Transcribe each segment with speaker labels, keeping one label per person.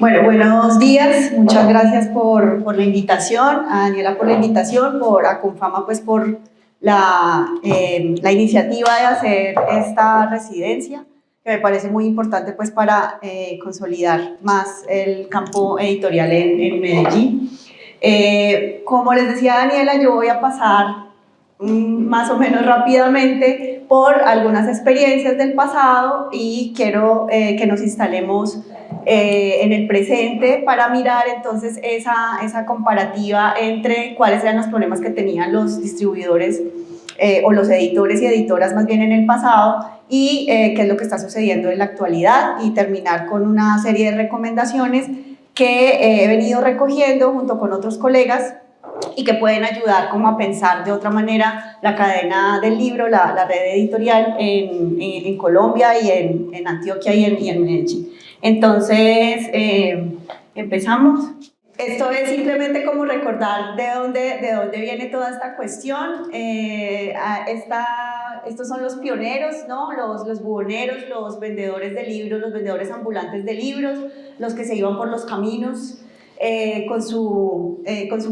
Speaker 1: Bueno, buenos días, muchas gracias por la invitación, a Daniela por la invitación, a Confama pues por la iniciativa de hacer esta residencia, que me parece muy importante pues para consolidar más el campo editorial en Medellín. Como les decía Daniela, yo voy a pasar más o menos rápidamente por algunas experiencias del pasado y quiero que nos instalemos en el presente para mirar entonces esa comparativa entre cuáles eran los problemas que tenían los distribuidores o los editores y editoras más bien en el pasado y qué es lo que está sucediendo en la actualidad, y terminar con una serie de recomendaciones que he venido recogiendo junto con otros colegas y que pueden ayudar como a pensar de otra manera la cadena del libro, la red editorial en Colombia y en Antioquia y en Medellín. Entonces, empezamos. Esto es simplemente como recordar de dónde viene toda esta cuestión. Estos son los pioneros, ¿no? Los buhoneros, los vendedores de libros, los vendedores ambulantes de libros, los que se iban por los caminos con su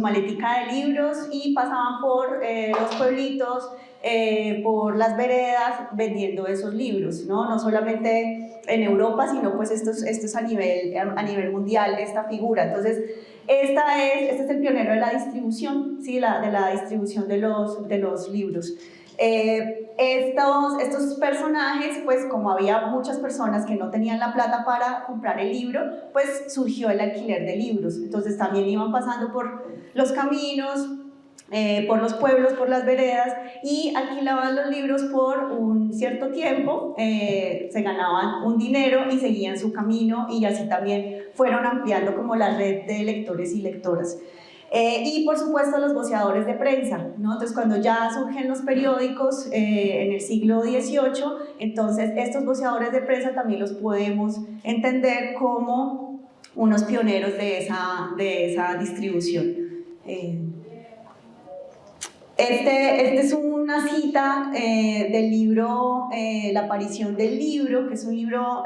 Speaker 1: maletica de libros y pasaban por los pueblitos, por las veredas vendiendo esos libros, ¿no? No solamente en Europa, sino pues esto es a nivel mundial, esta figura. Entonces, este es el pionero de la distribución, ¿sí? de la distribución de los libros. Estos personajes, pues como había muchas personas que no tenían la plata para comprar el libro, pues surgió el alquiler de libros. Entonces también iban pasando por los caminos, por los pueblos, por las veredas, y alquilaban los libros por un cierto tiempo, se ganaban un dinero y seguían su camino, y así también fueron ampliando como la red de lectores y lectoras. Y por supuesto los voceadores de prensa, ¿no? Entonces cuando ya surgen los periódicos en el siglo XVIII, entonces estos voceadores de prensa también los podemos entender como unos pioneros de esa distribución. Este es una cita del libro La aparición del libro, que es un libro,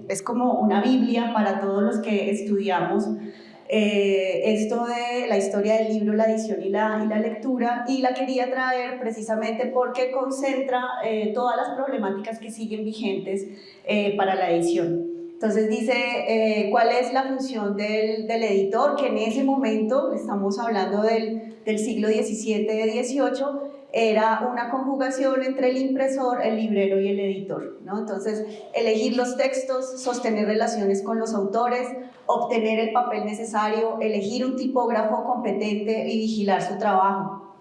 Speaker 1: es como una Biblia para todos los que estudiamos esto de la historia del libro, la edición y la lectura, y la quería traer precisamente porque concentra todas las problemáticas que siguen vigentes para la edición. Entonces dice cuál es la función del editor, que en ese momento, estamos hablando del siglo XVII, XVIII, era una conjugación entre el impresor, el librero y el editor, ¿no? Entonces, elegir los textos, sostener relaciones con los autores, obtener el papel necesario, elegir un tipógrafo competente y vigilar su trabajo.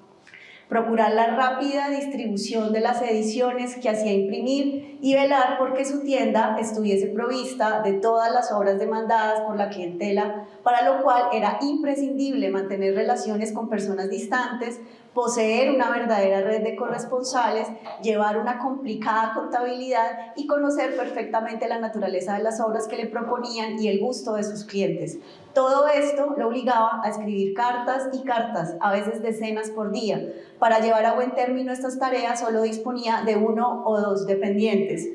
Speaker 1: Procurar la rápida distribución de las ediciones que hacía imprimir y velar porque su tienda estuviese provista de todas las obras demandadas por la clientela, para lo cual era imprescindible mantener relaciones con personas distantes, poseer una verdadera red de corresponsales, llevar una complicada contabilidad y conocer perfectamente la naturaleza de las obras que le proponían y el gusto de sus clientes. Todo esto lo obligaba a escribir cartas y cartas, a veces decenas por día. Para llevar a buen término estas tareas solo disponía de 1 o 2 dependientes.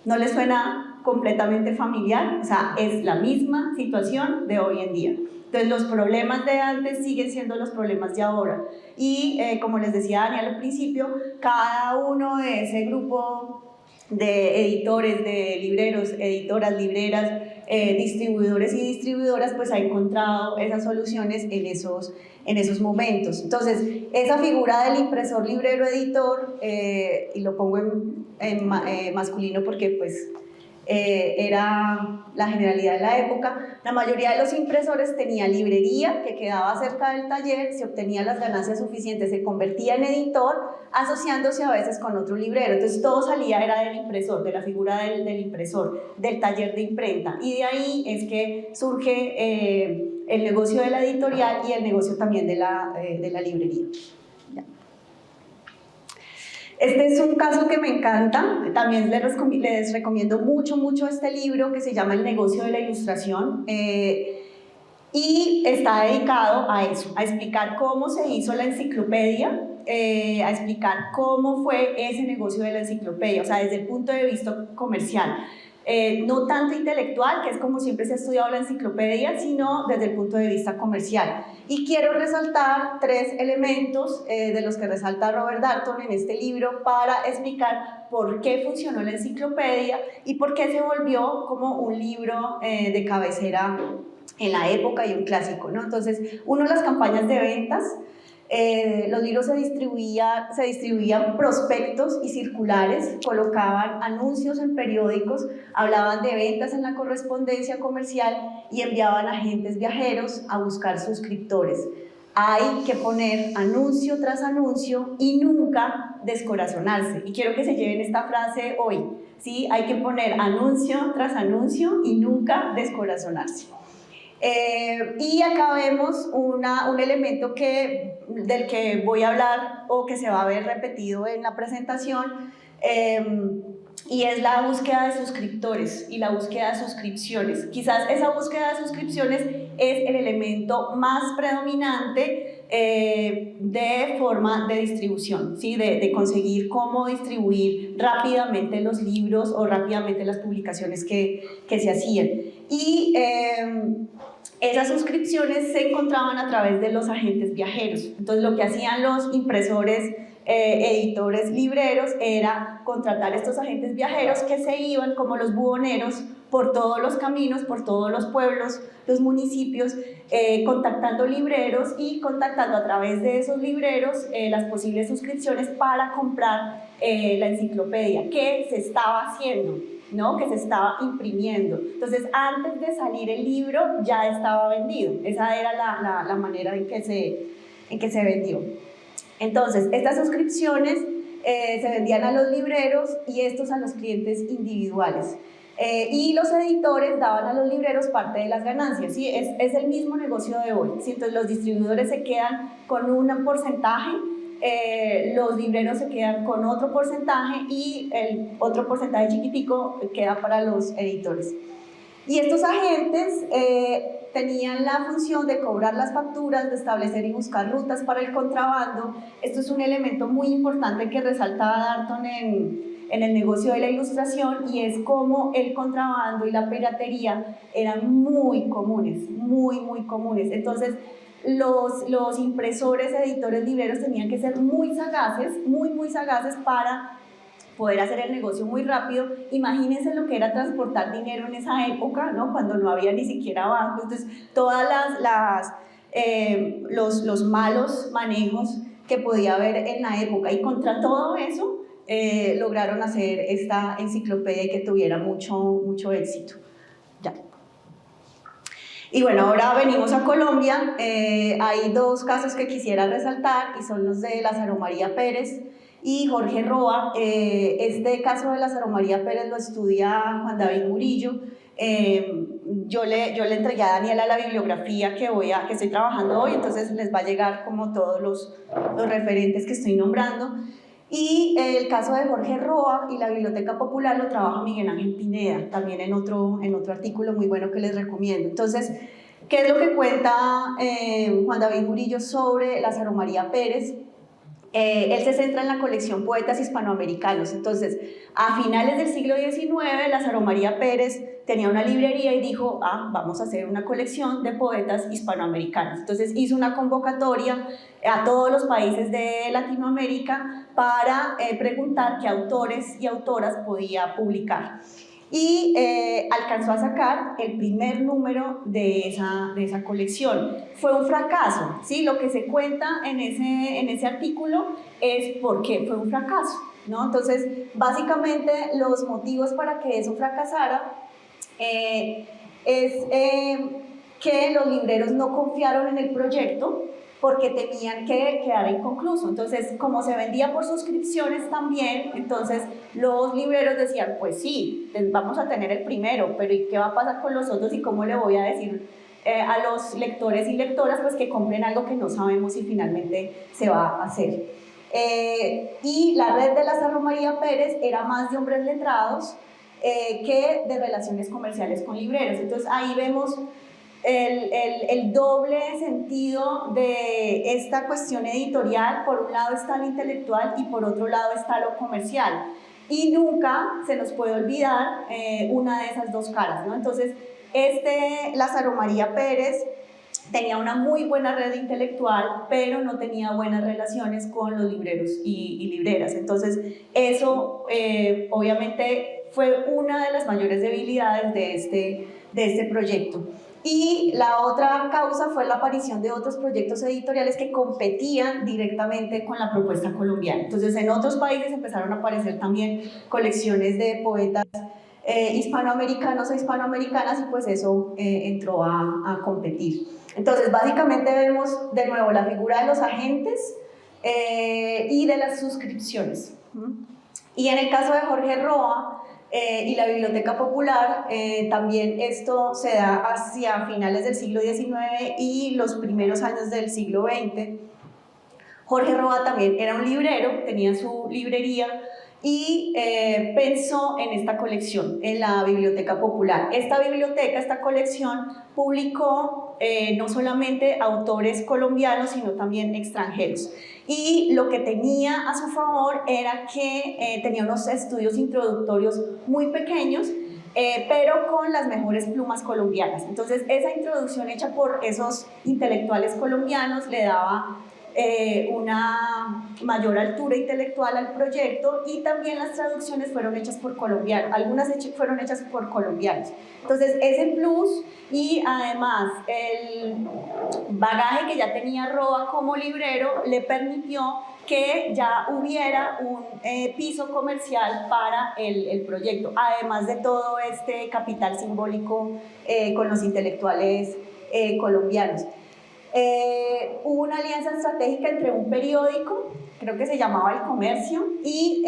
Speaker 1: ¿No les suena completamente familiar? O sea, es la misma situación de hoy en día. Entonces, los problemas de antes siguen siendo los problemas de ahora. Y como les decía Daniel al principio, cada uno de ese grupo de editores, de libreros, editoras, libreras, distribuidores y distribuidoras, pues ha encontrado esas soluciones en esos momentos. Entonces, esa figura del impresor, librero, editor, y lo pongo en masculino porque pues era la generalidad de la época, la mayoría de los impresores tenía librería que quedaba cerca del taller, se obtenían las ganancias suficientes, se convertía en editor, asociándose a veces con otro librero. Entonces todo salía era del impresor, de la figura del impresor, del taller de imprenta, y de ahí es que surge el negocio de la editorial y el negocio también de la librería. Este es un caso que me encanta, también les recomiendo mucho este libro que se llama El negocio de la ilustración, y está dedicado a eso, a explicar cómo se hizo la enciclopedia, a explicar cómo fue ese negocio de la enciclopedia, o sea, desde el punto de vista comercial. no tanto intelectual, que es como siempre se ha estudiado la enciclopedia, sino desde el punto de vista comercial. Y quiero resaltar 3 elementos de los que resalta Robert Darnton en este libro para explicar por qué funcionó la enciclopedia y por qué se volvió como un libro de cabecera en la época y un clásico, ¿no? Entonces, uno, las campañas de ventas. Los libros se distribuían prospectos y circulares, colocaban anuncios en periódicos, hablaban de ventas en la correspondencia comercial y enviaban agentes viajeros a buscar suscriptores. Hay que poner anuncio tras anuncio y nunca descorazonarse. Y quiero que se lleven esta frase hoy, ¿sí? Hay que poner anuncio tras anuncio y nunca descorazonarse. Y acá vemos un elemento del que voy a hablar o que se va a ver repetido en la presentación, y es la búsqueda de suscriptores y la búsqueda de suscripciones. Quizás esa búsqueda de suscripciones es el elemento más predominante de forma de distribución, ¿sí? De conseguir cómo distribuir rápidamente los libros o rápidamente las publicaciones que se hacían. Y esas suscripciones se encontraban a través de los agentes viajeros. Entonces, lo que hacían los impresores, editores, libreros, era contratar estos agentes viajeros que se iban como los buhoneros por todos los caminos, por todos los pueblos, los municipios, contactando libreros y contactando a través de esos libreros las posibles suscripciones para comprar la enciclopedia que se estaba haciendo, ¿no? Que se estaba imprimiendo. Entonces, antes de salir el libro ya estaba vendido. Esa era la manera en que se vendió. Entonces, estas suscripciones se vendían a los libreros y estos a los clientes individuales. Y los editores daban a los libreros parte de las ganancias, ¿sí? Es el mismo negocio de hoy, ¿sí? Entonces los distribuidores se quedan con un porcentaje, los libreros se quedan con otro porcentaje y el otro porcentaje chiquitico queda para los editores. Y estos agentes tenían la función de cobrar las facturas, de establecer y buscar rutas para el contrabando. Esto es un elemento muy importante que resalta Darnton en el negocio de la ilustración, y es cómo el contrabando y la piratería eran muy comunes, muy comunes. Entonces, los impresores, editores, libreros tenían que ser muy sagaces para poder hacer el negocio muy rápido. Imagínense lo que era transportar dinero en esa época, ¿no? Cuando no había ni siquiera bancos. Entonces, todas los malos manejos que podía haber en la época, y contra todo eso lograron hacer esta enciclopedia y que tuviera mucho éxito. Ya. Y bueno, ahora venimos a Colombia. Hay 2 casos que quisiera resaltar y son los de Lázaro María Pérez y Jorge Roa. Este caso de Lázaro María Pérez lo estudia Juan David Murillo. Yo le entregué a Daniela la bibliografía que estoy trabajando hoy, entonces les va a llegar como todos los referentes que estoy nombrando. Y el caso de Jorge Roa y la Biblioteca Popular lo trabaja Miguel Ángel Pineda, también en otro artículo muy bueno que les recomiendo. Entonces, ¿qué es lo que cuenta Juan David Murillo sobre Lázaro María Pérez? Él se centra en la colección Poetas Hispanoamericanos. Entonces, a finales del siglo XIX, Lázaro María Pérez tenía una librería y dijo, vamos a hacer una colección de poetas hispanoamericanos. Entonces hizo una convocatoria a todos los países de Latinoamérica para preguntar qué autores y autoras podía publicar. Y alcanzó a sacar el primer número de esa colección. Fue un fracaso, ¿sí? Lo que se cuenta en ese artículo es por qué fue un fracaso, ¿no? Entonces, básicamente, los motivos para que eso fracasara es que los libreros no confiaron en el proyecto porque temían que quedara inconcluso. Entonces, como se vendía por suscripciones también, entonces los libreros decían, pues sí, vamos a tener el primero, pero ¿y qué va a pasar con los otros? ¿Y cómo le voy a decir a los lectores y lectoras pues que compren algo que no sabemos si finalmente se va a hacer? Y la red de Lázaro María Pérez era más de hombres letrados que de relaciones comerciales con libreros. Entonces ahí vemos el doble sentido de esta cuestión editorial. Por un lado está lo intelectual y por otro lado está lo comercial. y nunca se nos puede olvidar una de esas dos caras, ¿no? Entonces, Lázaro María Pérez tenía una muy buena red intelectual, pero no tenía buenas relaciones con los libreros y libreras. Entonces, eso obviamente fue una de las mayores debilidades de este proyecto. Y la otra causa fue la aparición de otros proyectos editoriales que competían directamente con la propuesta colombiana. Entonces, en otros países empezaron a aparecer también colecciones de poetas hispanoamericanos e hispanoamericanas, y pues eso entró a competir. Entonces, básicamente vemos de nuevo la figura de los agentes y de las suscripciones. Y en el caso de Jorge Roa y la Biblioteca Popular, también esto se da hacia finales del siglo XIX y los primeros años del siglo XX. Jorge Roa también era un librero, tenía su librería y pensó en esta colección, en la Biblioteca Popular. Esta colección publicó no solamente autores colombianos, sino también extranjeros. Y lo que tenía a su favor era que tenía unos estudios introductorios muy pequeños, pero con las mejores plumas colombianas. Entonces, esa introducción hecha por esos intelectuales colombianos le daba una mayor altura intelectual al proyecto, y también las traducciones fueron hechas por colombianos, algunas fueron hechas por colombianos. Entonces, ese plus y además el bagaje que ya tenía Roa como librero le permitió que ya hubiera un piso comercial para el proyecto, además de todo este capital simbólico con los intelectuales colombianos. Hubo una alianza estratégica entre un periódico, creo que se llamaba El Comercio, y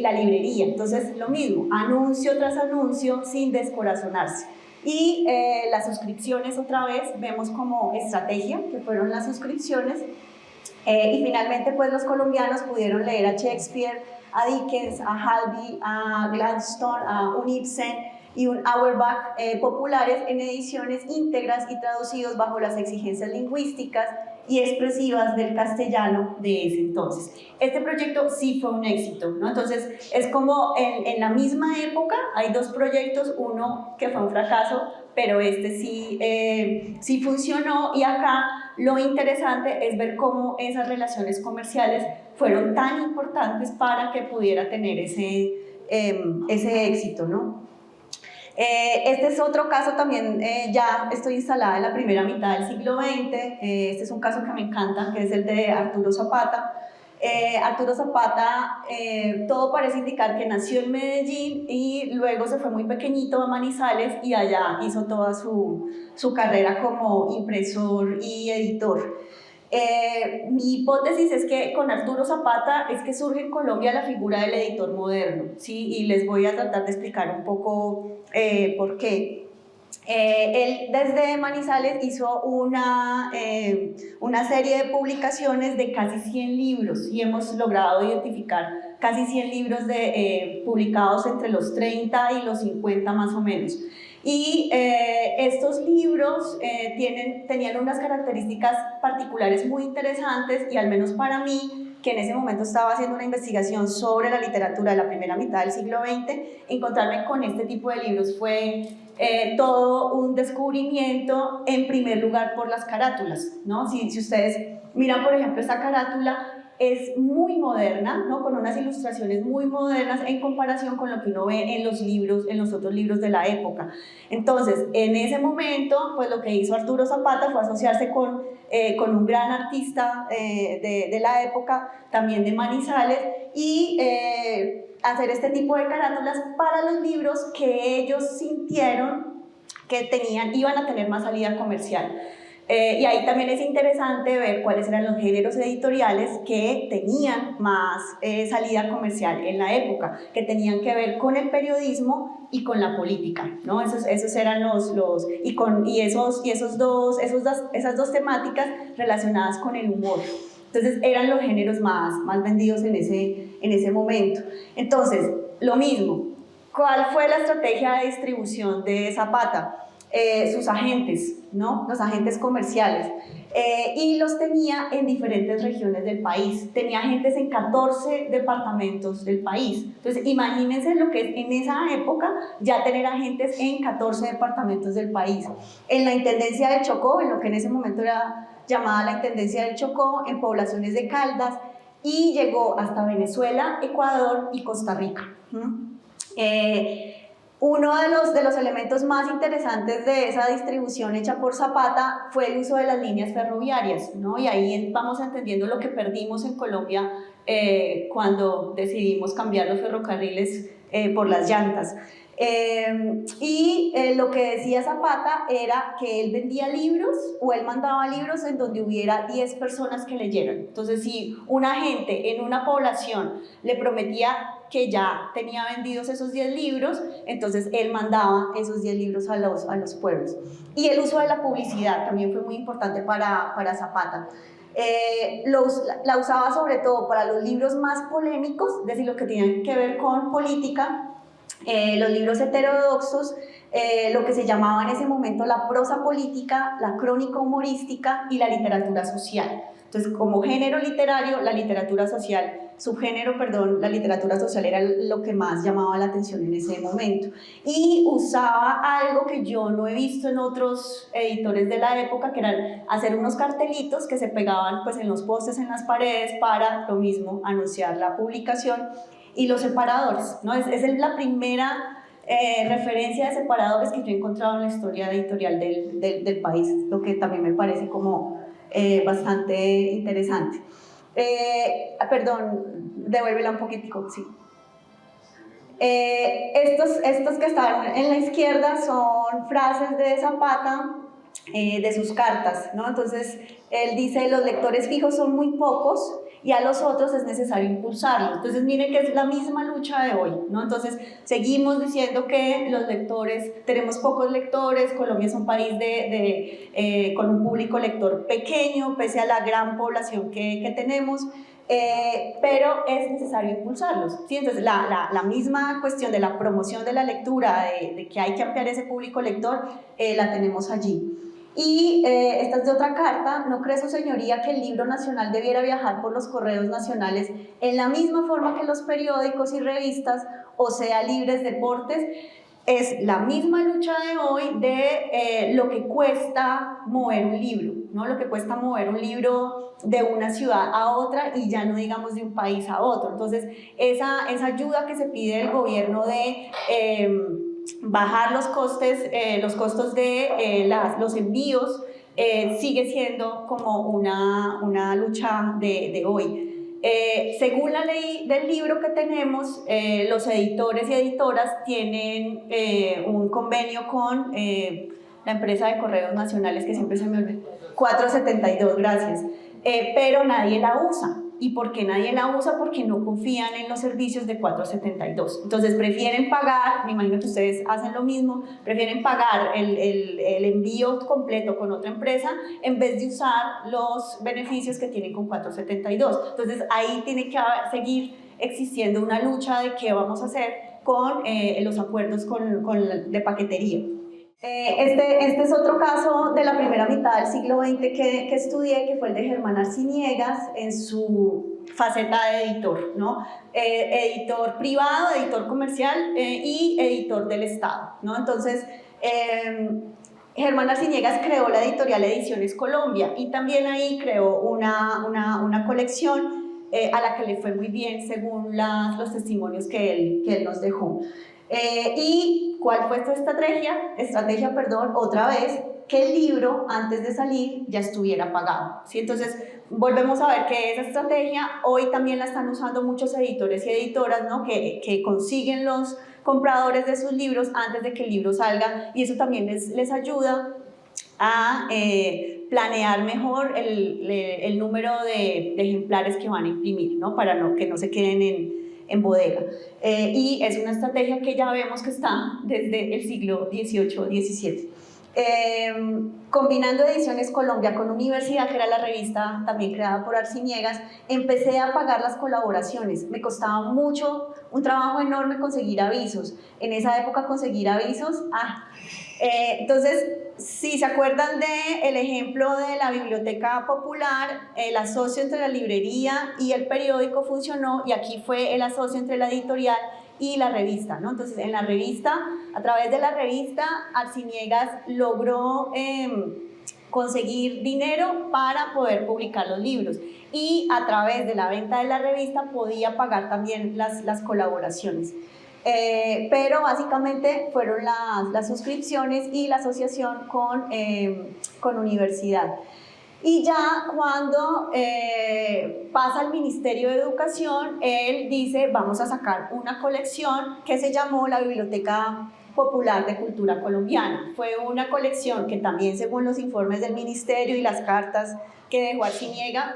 Speaker 1: la librería. Entonces, lo mismo, anuncio tras anuncio, sin descorazonarse. Y las suscripciones, otra vez, vemos como estrategia, que fueron las suscripciones. Y finalmente, pues, los colombianos pudieron leer a Shakespeare, a Dickens, a Halby, a Gladstone, a un Ibsen y un Auerbach populares en ediciones íntegras y traducidos bajo las exigencias lingüísticas y expresivas del castellano de ese entonces. Este proyecto sí fue un éxito, ¿no? Entonces, es como en la misma época hay dos proyectos, uno que fue un fracaso, pero este sí funcionó, y acá lo interesante es ver cómo esas relaciones comerciales fueron tan importantes para que pudiera tener ese éxito, ¿no? Este es otro caso también, ya estoy instalada en la primera mitad del siglo XX, este es un caso que me encanta, que es el de Arturo Zapata. Arturo Zapata, todo parece indicar que nació en Medellín y luego se fue muy pequeñito a Manizales y allá hizo toda su carrera como impresor y editor. Mi hipótesis es que con Arturo Zapata es que surge en Colombia la figura del editor moderno, ¿sí? Y les voy a tratar de explicar un poco por qué. Él desde Manizales hizo una serie de publicaciones de casi 100 libros, y hemos logrado identificar casi 100 libros publicados entre los 30 y los 50 más o menos. Y estos libros tenían unas características particulares muy interesantes, y al menos para mí, que en ese momento estaba haciendo una investigación sobre la literatura de la primera mitad del siglo XX, encontrarme con este tipo de libros fue todo un descubrimiento, en primer lugar por las carátulas, ¿no? Si ustedes miran, por ejemplo, esta carátula, es muy moderna, ¿no? Con unas ilustraciones muy modernas en comparación con lo que uno ve en los otros libros de la época. Entonces, en ese momento, pues lo que hizo Arturo Zapata fue asociarse con un gran artista de la época, también de Manizales, y hacer este tipo de carátulas para los libros que ellos sintieron que iban a tener más salida comercial. Y ahí también es interesante ver cuáles eran los géneros editoriales que tenían más salida comercial en la época, que tenían que ver con el periodismo y con la política, ¿no? Esos eran esas dos temáticas relacionadas con el humor. Entonces eran los géneros más vendidos en ese momento. Entonces, lo mismo, ¿cuál fue la estrategia de distribución de Zapata? sus agentes, ¿no? Los agentes comerciales. Y los tenía en diferentes regiones del país. Tenía agentes en 14 departamentos del país. Entonces, imagínense lo que es en esa época ya tener agentes en 14 departamentos del país. En la Intendencia del Chocó, en lo que en ese momento era llamada la Intendencia del Chocó, en poblaciones de Caldas, y llegó hasta Venezuela, Ecuador y Costa Rica. Uno de los elementos más interesantes de esa distribución hecha por Zapata fue el uso de las líneas ferroviarias, ¿no? Y ahí vamos entendiendo lo que perdimos en Colombia cuando decidimos cambiar los ferrocarriles por las llantas. Lo que decía Zapata era que él vendía libros o él mandaba libros en donde hubiera 10 personas que leyeran. Entonces, si un agente en una población le prometía que ya tenía vendidos esos 10 libros, entonces él mandaba esos 10 libros a los pueblos. Y el uso de la publicidad también fue muy importante para Zapata. La usaba sobre todo para los libros más polémicos, es decir, los que tenían que ver con política, los libros heterodoxos, lo que se llamaba en ese momento la prosa política, la crónica humorística y la literatura social. Entonces, como género literario, la literatura social, subgénero, perdón, la literatura social era lo que más llamaba la atención en ese momento. Y usaba algo que yo no he visto en otros editores de la época, que eran hacer unos cartelitos que se pegaban pues, en los postes, en las paredes, para lo mismo anunciar la publicación. Y los separadores, ¿no? Es la primera referencia de separadores que yo he encontrado en la historia editorial del país, lo que también me parece como bastante interesante. Perdón, devuélvela un poquitico, sí. Estos que están en la izquierda son frases de Zapata, de sus cartas, ¿no? Entonces, él dice, los lectores fijos son muy pocos y a los otros es necesario impulsarlos. Entonces, miren que es la misma lucha de hoy, ¿no? Entonces, seguimos diciendo que los lectores, tenemos pocos lectores, Colombia es un país con un público lector pequeño, pese a la gran población que tenemos, pero es necesario impulsarlos, ¿sí? Entonces la misma cuestión de la promoción de la lectura, de que hay que ampliar ese público lector, la tenemos allí. Y esta es de otra carta: ¿no cree su señoría que el libro nacional debiera viajar por los correos nacionales en la misma forma que los periódicos y revistas, o sea, libres de portes? Es la misma lucha de hoy de lo que cuesta mover un libro, ¿no? Lo que cuesta mover un libro de una ciudad a otra, y ya no digamos de un país a otro. Entonces, esa ayuda que se pide del gobierno de bajar los costos de los envíos, sigue siendo como una lucha de hoy. Según la ley del libro que tenemos, los editores y editoras tienen un convenio con la empresa de correos nacionales, que siempre se me olvida, 472, gracias, pero nadie la usa. ¿Y por qué nadie la usa? Porque no confían en los servicios de 472. Entonces prefieren pagar, me imagino que ustedes hacen lo mismo, prefieren pagar el envío completo con otra empresa en vez de usar los beneficios que tienen con 472. Entonces ahí tiene que seguir existiendo una lucha de qué vamos a hacer con los acuerdos de paquetería. Este es otro caso de la primera mitad del siglo XX que estudié, que fue el de Germán Arciniegas en su faceta de editor, ¿no? Editor privado, editor comercial y editor del Estado, ¿no? Entonces, Germán Arciniegas creó la editorial Ediciones Colombia, y también ahí creó una colección a la que le fue muy bien según los testimonios que él nos dejó. ¿Y cuál fue esta estrategia, otra vez, que el libro antes de salir ya estuviera pagado, ¿sí? Entonces volvemos a ver que esa estrategia hoy también la están usando muchos editores y editoras, ¿no? que consiguen los compradores de sus libros antes de que el libro salga, y eso también les ayuda a planear mejor el número de ejemplares que van a imprimir, ¿no? Para que no se queden en bodega. Y es una estrategia que ya vemos que está desde el siglo XVIII-XVII. Combinando Ediciones Colombia con Universidad, que era la revista también creada por Arciniegas, empecé a pagar las colaboraciones. Me costaba mucho, un trabajo enorme conseguir avisos. En esa época conseguir avisos, Entonces, si se acuerdan del ejemplo de la biblioteca popular, el asocio entre la librería y el periódico funcionó, y aquí fue el asocio entre la editorial y la revista, ¿no? Entonces, en la revista, a través de la revista, Arciniegas logró conseguir dinero para poder publicar los libros, y a través de la venta de la revista podía pagar también las colaboraciones. Pero básicamente fueron las suscripciones y la asociación con universidad. Y ya cuando pasa al Ministerio de Educación, él dice, vamos a sacar una colección que se llamó la Biblioteca Popular de Cultura Colombiana. Fue una colección que también, según los informes del ministerio y las cartas que dejó Arciniegas,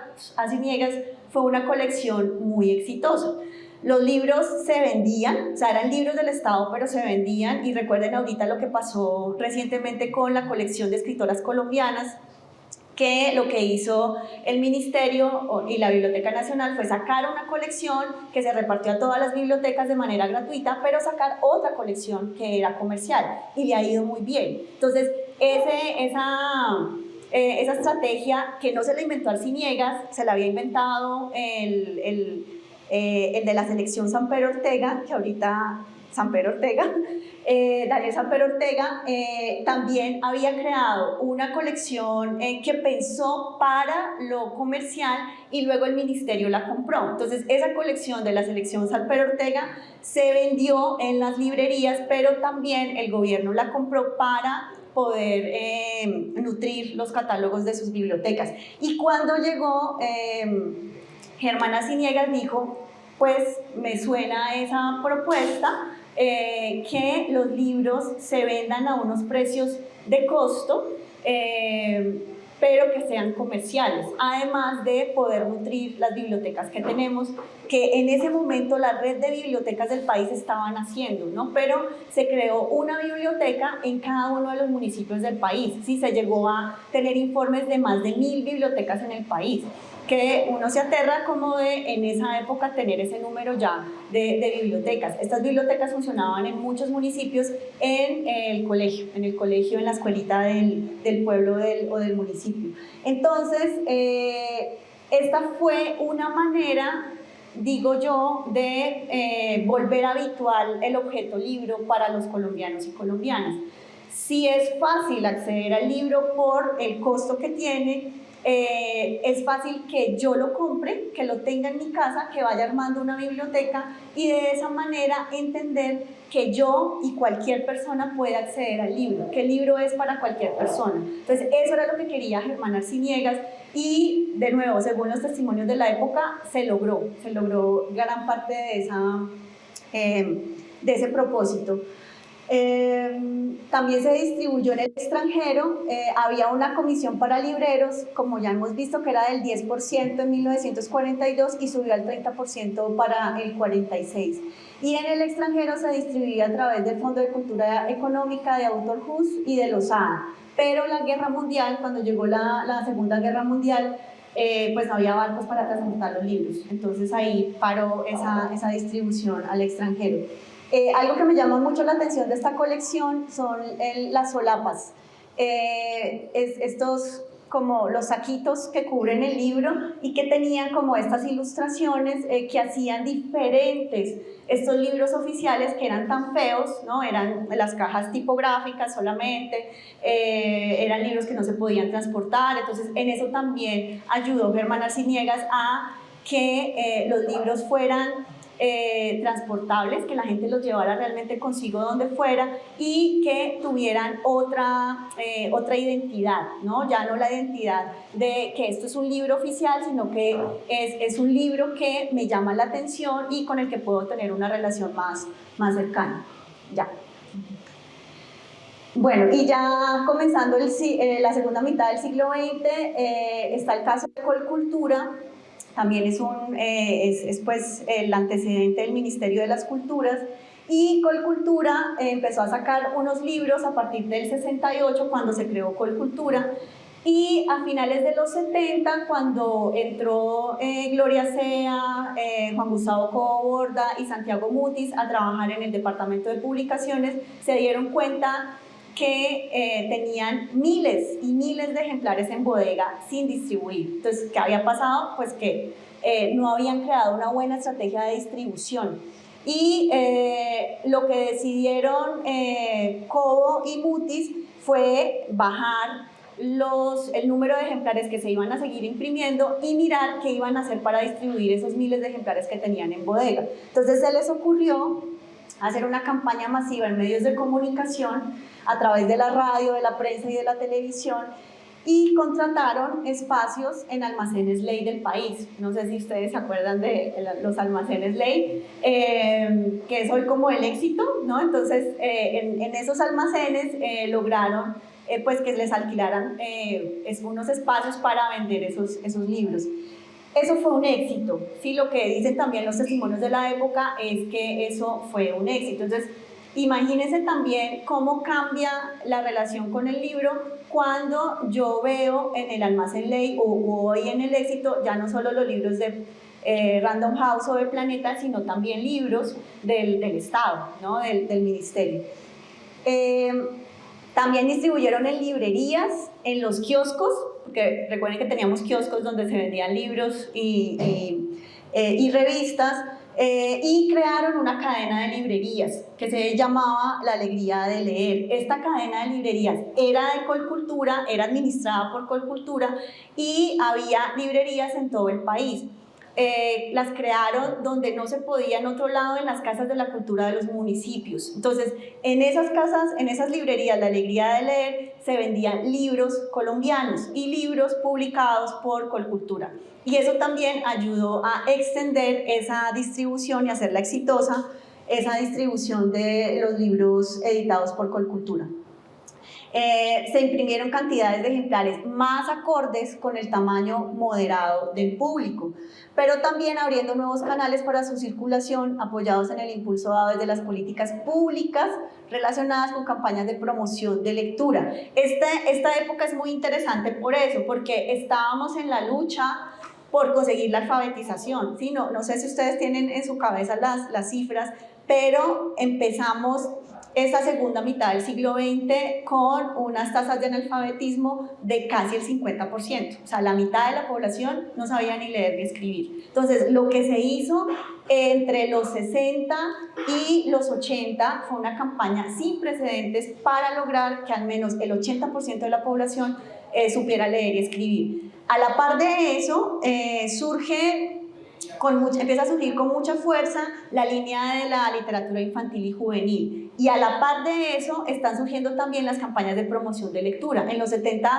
Speaker 1: fue una colección muy exitosa. Los libros se vendían, o sea, eran libros del Estado, pero se vendían, y recuerden ahorita lo que pasó recientemente con la colección de escritoras colombianas, que lo que hizo el Ministerio y la Biblioteca Nacional fue sacar una colección que se repartió a todas las bibliotecas de manera gratuita, pero sacar otra colección que era comercial, y le ha ido muy bien. Entonces, esa estrategia, que no se la inventó Arciniegas, se la había inventado el de la selección Samper Ortega, que ahorita Daniel Samper Ortega, también había creado una colección que pensó para lo comercial, y luego el ministerio la compró. Entonces, esa colección de la selección Samper Ortega se vendió en las librerías, pero también el gobierno la compró para poder nutrir los catálogos de sus bibliotecas. Y cuando llegó Germán Arciniegas, dijo, pues me suena esa propuesta, que los libros se vendan a unos precios de costo, pero que sean comerciales, además de poder nutrir las bibliotecas que tenemos, que en ese momento la red de bibliotecas del país estaban haciendo, ¿no? Pero se creó una biblioteca en cada uno de los municipios del país. Sí, se llegó a tener informes de más de 1000 bibliotecas en el país, que uno se aterra como de en esa época tener ese número ya de bibliotecas. Estas bibliotecas funcionaban en muchos municipios, en el colegio, en la escuelita del pueblo o del municipio. Entonces, esta fue una manera, digo yo, de volver habitual el objeto libro para los colombianos y colombianas. Si es fácil acceder al libro por el costo que tiene, es fácil que yo lo compre, que lo tenga en mi casa, que vaya armando una biblioteca, y de esa manera entender que yo y cualquier persona puede acceder al libro, que el libro es para cualquier persona. Entonces, eso era lo que quería Germán Arciniegas, y de nuevo, según los testimonios de la época, se logró gran parte de ese propósito. También se distribuyó en el extranjero. Había una comisión para libreros, como ya hemos visto, que era del 10% en 1942 y subió al 30% para el 46. Y en el extranjero se distribuía a través del Fondo de Cultura Económica, de Autor Hus y de Lozada. Pero la guerra mundial, cuando llegó la Segunda Guerra Mundial, pues no había barcos para transportar los libros. Entonces ahí paró esa distribución al extranjero. Algo que me llama mucho la atención de esta colección son las solapas, estos como los saquitos que cubren el libro, y que tenían como estas ilustraciones que hacían diferentes estos libros oficiales, que eran tan feos, ¿no? Eran las cajas tipográficas solamente, eran libros que no se podían transportar. Entonces, en eso también ayudó Germán Arciniegas a que los libros fueran transportables, que la gente los llevara realmente consigo donde fuera, y que tuvieran otra identidad, ¿no? Ya no la identidad de que esto es un libro oficial, sino que es un libro que me llama la atención y con el que puedo tener una relación más cercana. Ya. Bueno, y ya comenzando la segunda mitad del siglo XX, está el caso de Colcultura. También es pues el antecedente del Ministerio de las Culturas, y Colcultura empezó a sacar unos libros a partir del 68, cuando se creó Colcultura, y a finales de los 70, cuando entró Gloria Sea, Juan Gustavo Coborda y Santiago Mutis a trabajar en el departamento de publicaciones, se dieron cuenta que tenían miles y miles de ejemplares en bodega sin distribuir. Entonces, ¿qué había pasado? Pues que no habían creado una buena estrategia de distribución. Y lo que decidieron Cobo y Mutis fue bajar el número de ejemplares que se iban a seguir imprimiendo y mirar qué iban a hacer para distribuir esos miles de ejemplares que tenían en bodega. Entonces se les ocurrió hacer una campaña masiva en medios de comunicación a través de la radio, de la prensa y de la televisión, y contrataron espacios en almacenes Ley del país. No sé si ustedes se acuerdan de los almacenes Ley, que es hoy como el éxito, ¿no? Entonces, en esos almacenes lograron pues que les alquilaran unos espacios para vender esos libros. Eso fue un éxito, ¿sí? Lo que dicen también los testimonios de la época es que eso fue un éxito. Entonces, imagínense también cómo cambia la relación con el libro cuando yo veo en el almacén Ley o hoy en el éxito ya no solo los libros de Random House o de Planeta, sino también libros del Estado, ¿no? del ministerio. También distribuyeron en librerías, en los kioscos, porque recuerden que teníamos kioscos donde se vendían libros y revistas, y crearon una cadena de librerías que se llamaba La Alegría de Leer. Esta cadena de librerías era de Colcultura, era administrada por Colcultura y había librerías en todo el país. Las crearon donde no se podía en otro lado, en las casas de la cultura de los municipios. Entonces, en esas casas, en esas librerías, La Alegría de Leer, se vendían libros colombianos y libros publicados por Colcultura. Y eso también ayudó a extender esa distribución y hacerla exitosa, esa distribución de los libros editados por Colcultura. Se imprimieron cantidades de ejemplares más acordes con el tamaño moderado del público, pero también abriendo nuevos canales para su circulación, apoyados en el impulso dado desde las políticas públicas relacionadas con campañas de promoción de lectura. Esta época es muy interesante por eso, porque estábamos en la lucha por conseguir la alfabetización, ¿sí? No sé si ustedes tienen en su cabeza las cifras, pero empezamos esa segunda mitad del siglo XX con unas tasas de analfabetismo de casi el 50%, o sea, la mitad de la población no sabía ni leer ni escribir. Entonces, lo que se hizo entre los 60 y los 80 fue una campaña sin precedentes para lograr que al menos el 80% de la población supiera leer y escribir. A la par de eso, empieza a surgir con mucha fuerza la línea de la literatura infantil y juvenil, y a la par de eso están surgiendo también las campañas de promoción de lectura. En los 70,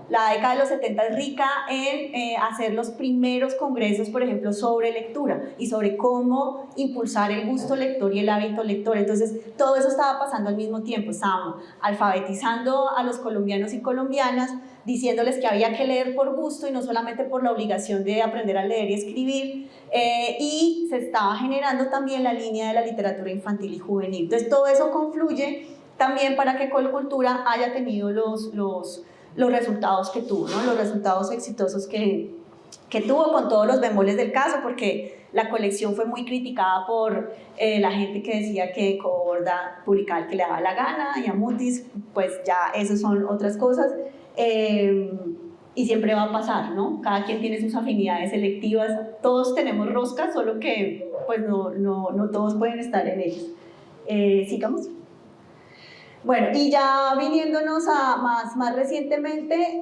Speaker 1: la década de los 70 es rica en hacer los primeros congresos, por ejemplo, sobre lectura y sobre cómo impulsar el gusto lector y el hábito lector. Entonces, todo eso estaba pasando al mismo tiempo. Estábamos alfabetizando a los colombianos y colombianas, diciéndoles que había que leer por gusto y no solamente por la obligación de aprender a leer y escribir, y se estaba generando también la línea de la literatura infantil y juvenil. Entonces todo eso confluye también para que Colcultura haya tenido los resultados que tuvo, ¿no? Los resultados exitosos que tuvo, con todos los bemoles del caso, porque la colección fue muy criticada por la gente que decía que Coborda publicaba el que le daba la gana, y a Mutis, pues ya eso son otras cosas. Y siempre va a pasar, ¿no? Cada quien tiene sus afinidades selectivas, todos tenemos roscas, solo que pues no todos pueden estar en ellas. Sigamos. Bueno, y ya viniéndonos a más recientemente,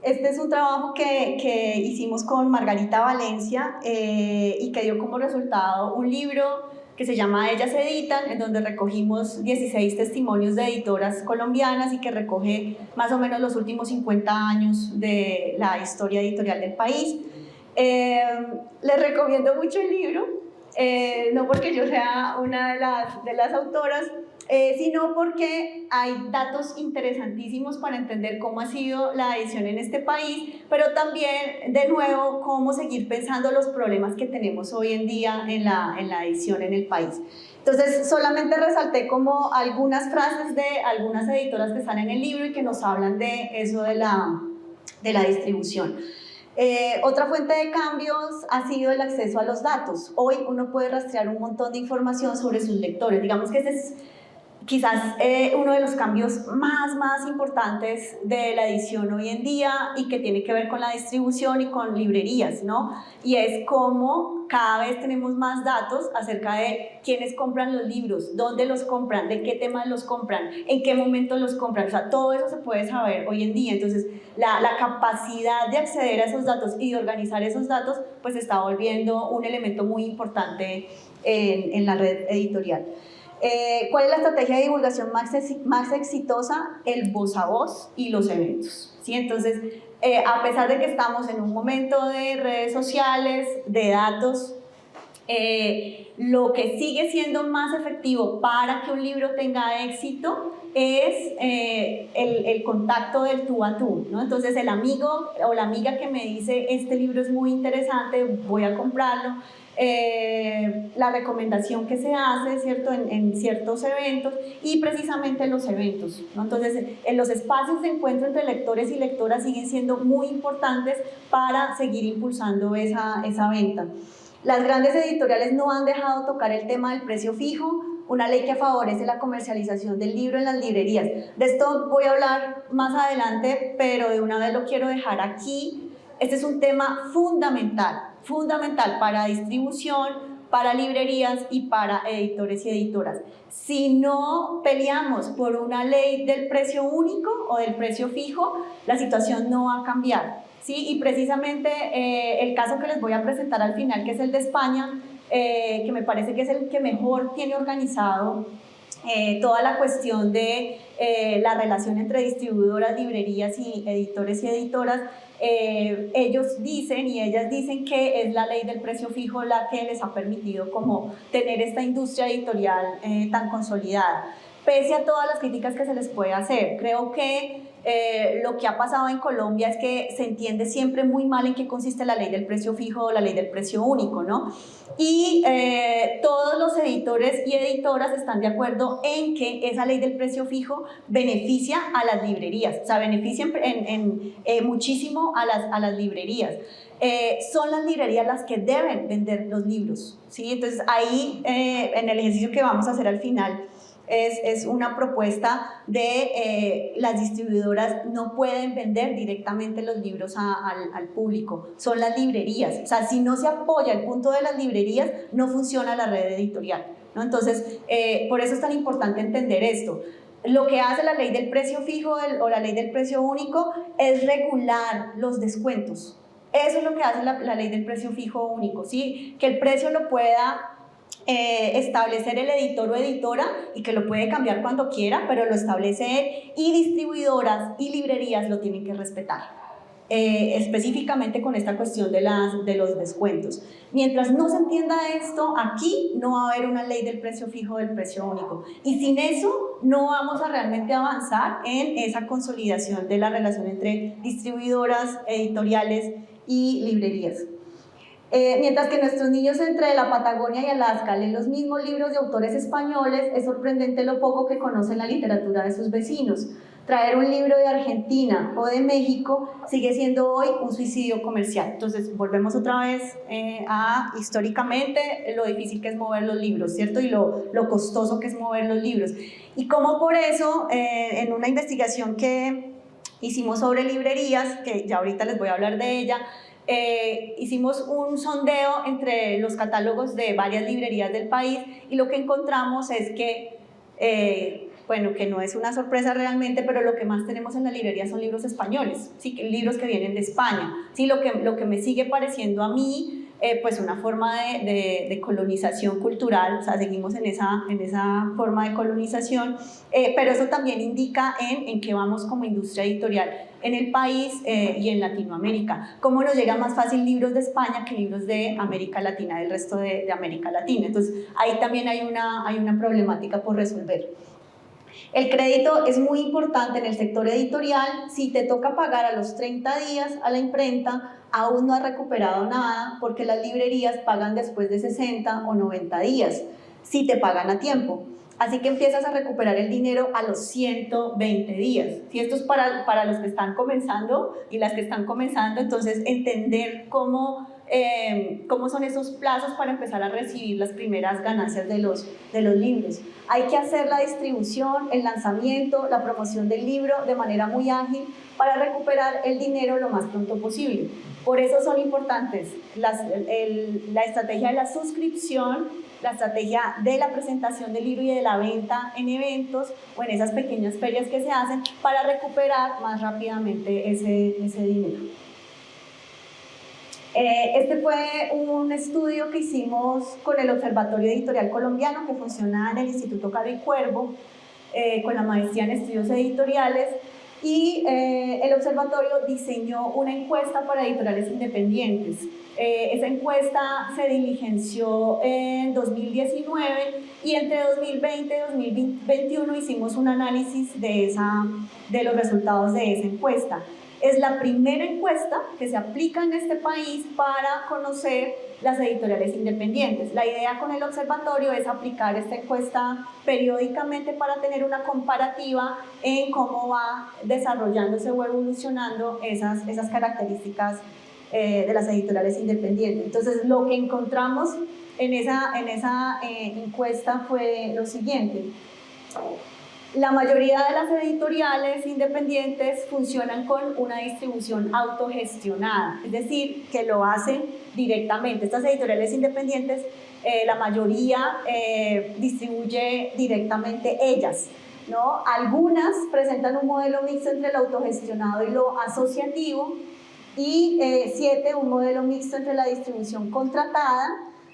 Speaker 1: este es un trabajo que hicimos con Margarita Valencia y que dio como resultado un libro que se llama Ellas Editan, en donde recogimos 16 testimonios de editoras colombianas y que recoge más o menos los últimos 50 años de la historia editorial del país. Les recomiendo mucho el libro, no porque yo sea una de las autoras, sino porque hay datos interesantísimos para entender cómo ha sido la edición en este país, pero también, de nuevo, cómo seguir pensando los problemas que tenemos hoy en día en la edición en el país. Entonces, solamente resalté como algunas frases de algunas editoras que están en el libro y que nos hablan de eso de la distribución. Otra fuente de cambios ha sido el acceso a los datos. Hoy uno puede rastrear un montón de información sobre sus lectores. Digamos que quizás uno de los cambios más importantes de la edición hoy en día y que tiene que ver con la distribución y con librerías, ¿no? Y es cómo cada vez tenemos más datos acerca de quiénes compran los libros, dónde los compran, de qué temas los compran, en qué momento los compran, o sea, todo eso se puede saber hoy en día. Entonces, la capacidad de acceder a esos datos y de organizar esos datos, pues se está volviendo un elemento muy importante en la red editorial. ¿Cuál es la estrategia de divulgación más exitosa? El voz a voz y los eventos, ¿sí? Entonces, a pesar de que estamos en un momento de redes sociales, de datos, lo que sigue siendo más efectivo para que un libro tenga éxito es el contacto del tú a tú, ¿no? Entonces el amigo o la amiga que me dice este libro es muy interesante, voy a comprarlo, la recomendación que se hace, ¿cierto? En ciertos eventos y precisamente en los eventos, ¿no? Entonces en los espacios de encuentro entre lectores y lectoras siguen siendo muy importantes para seguir impulsando esa venta. Las grandes editoriales no han dejado tocar el tema del precio fijo, una ley que favorece la comercialización del libro en las librerías. De esto voy a hablar más adelante, pero de una vez lo quiero dejar aquí. Este es un tema fundamental para distribución, para librerías y para editores y editoras. Si no peleamos por una ley del precio único o del precio fijo, la situación no va a cambiar. Sí, y precisamente el caso que les voy a presentar al final, que es el de España, que me parece que es el que mejor tiene organizado toda la cuestión de la relación entre distribuidoras, librerías y editores y editoras. Ellos dicen y ellas dicen que es la ley del precio fijo la que les ha permitido como tener esta industria editorial tan consolidada. Pese a todas las críticas que se les puede hacer, creo que lo que ha pasado en Colombia es que se entiende siempre muy mal en qué consiste la ley del precio fijo o la ley del precio único, ¿no? Y todos los editores y editoras están de acuerdo en que esa ley del precio fijo beneficia a las librerías, o sea, beneficia muchísimo a las librerías. Son las librerías las que deben vender los libros, ¿sí? Entonces ahí en el ejercicio que vamos a hacer al final es una propuesta de las distribuidoras no pueden vender directamente los libros al público, son las librerías. O sea, si no se apoya el punto de las librerías, no funciona la red editorial, ¿no? Entonces, por eso es tan importante entender esto. Lo que hace la ley del precio fijo o la ley del precio único es regular los descuentos. Eso es lo que hace la ley del precio fijo único, ¿sí? Que el precio lo pueda establecer el editor o editora y que lo puede cambiar cuando quiera, pero lo establece él y distribuidoras y librerías lo tienen que respetar. Específicamente con esta cuestión de los descuentos. Mientras no se entienda esto, aquí no va a haber una ley del precio fijo o del precio único. Y sin eso no vamos a realmente avanzar en esa consolidación de la relación entre distribuidoras, editoriales y librerías. Mientras que nuestros niños entre la Patagonia y Alaska leen los mismos libros de autores españoles, es sorprendente lo poco que conocen la literatura de sus vecinos. Traer un libro de Argentina o de México sigue siendo hoy un suicidio comercial. Entonces, volvemos otra vez a históricamente lo difícil que es mover los libros, ¿cierto? Y lo costoso que es mover los libros. Y como por eso, en una investigación que hicimos sobre librerías, que ya ahorita les voy a hablar de ella, hicimos un sondeo entre los catálogos de varias librerías del país y lo que encontramos es que, bueno, que no es una sorpresa realmente, pero lo que más tenemos en la librería son libros españoles, ¿sí? Libros que vienen de España, ¿sí? Lo que me sigue pareciendo a mí pues una forma de colonización cultural, o sea, seguimos en esa forma de colonización, pero eso también indica en qué vamos como industria editorial en el país y en Latinoamérica. Cómo nos llegan más fácil libros de España que libros de América Latina, del resto de América Latina. Entonces, ahí también hay una problemática por resolver. El crédito es muy importante en el sector editorial. Si te toca pagar a los 30 días a la imprenta, aún no has recuperado nada porque las librerías pagan después de 60 o 90 días, si te pagan a tiempo. Así que empiezas a recuperar el dinero a los 120 días. Si esto es para los que están comenzando y las que están comenzando, entonces entender cómo cómo son esos plazos para empezar a recibir las primeras ganancias de los libros. Hay que hacer la distribución, el lanzamiento, la promoción del libro de manera muy ágil para recuperar el dinero lo más pronto posible. Por eso son importantes la estrategia de la suscripción, la estrategia de la presentación del libro y de la venta en eventos o en esas pequeñas ferias que se hacen para recuperar más rápidamente ese dinero. Este fue un estudio que hicimos con el Observatorio Editorial Colombiano, que funciona en el Instituto Caro y Cuervo, con la maestría en estudios editoriales, y el observatorio diseñó una encuesta para editoriales independientes. Esa encuesta se diligenció en 2019 y entre 2020 y 2021 hicimos un análisis de los resultados de esa encuesta. Es la primera encuesta que se aplica en este país para conocer las editoriales independientes. La idea con el observatorio es aplicar esta encuesta periódicamente para tener una comparativa en cómo va desarrollándose o evolucionando esas características de las editoriales independientes. Entonces, lo que encontramos en esa encuesta fue lo siguiente. La mayoría de las editoriales independientes funcionan con una distribución autogestionada, es decir, que lo hacen directamente. Estas editoriales independientes, la mayoría distribuye directamente ellas, ¿no? Algunas presentan un modelo mixto entre lo autogestionado y lo asociativo, y 7, un modelo mixto entre la distribución contratada,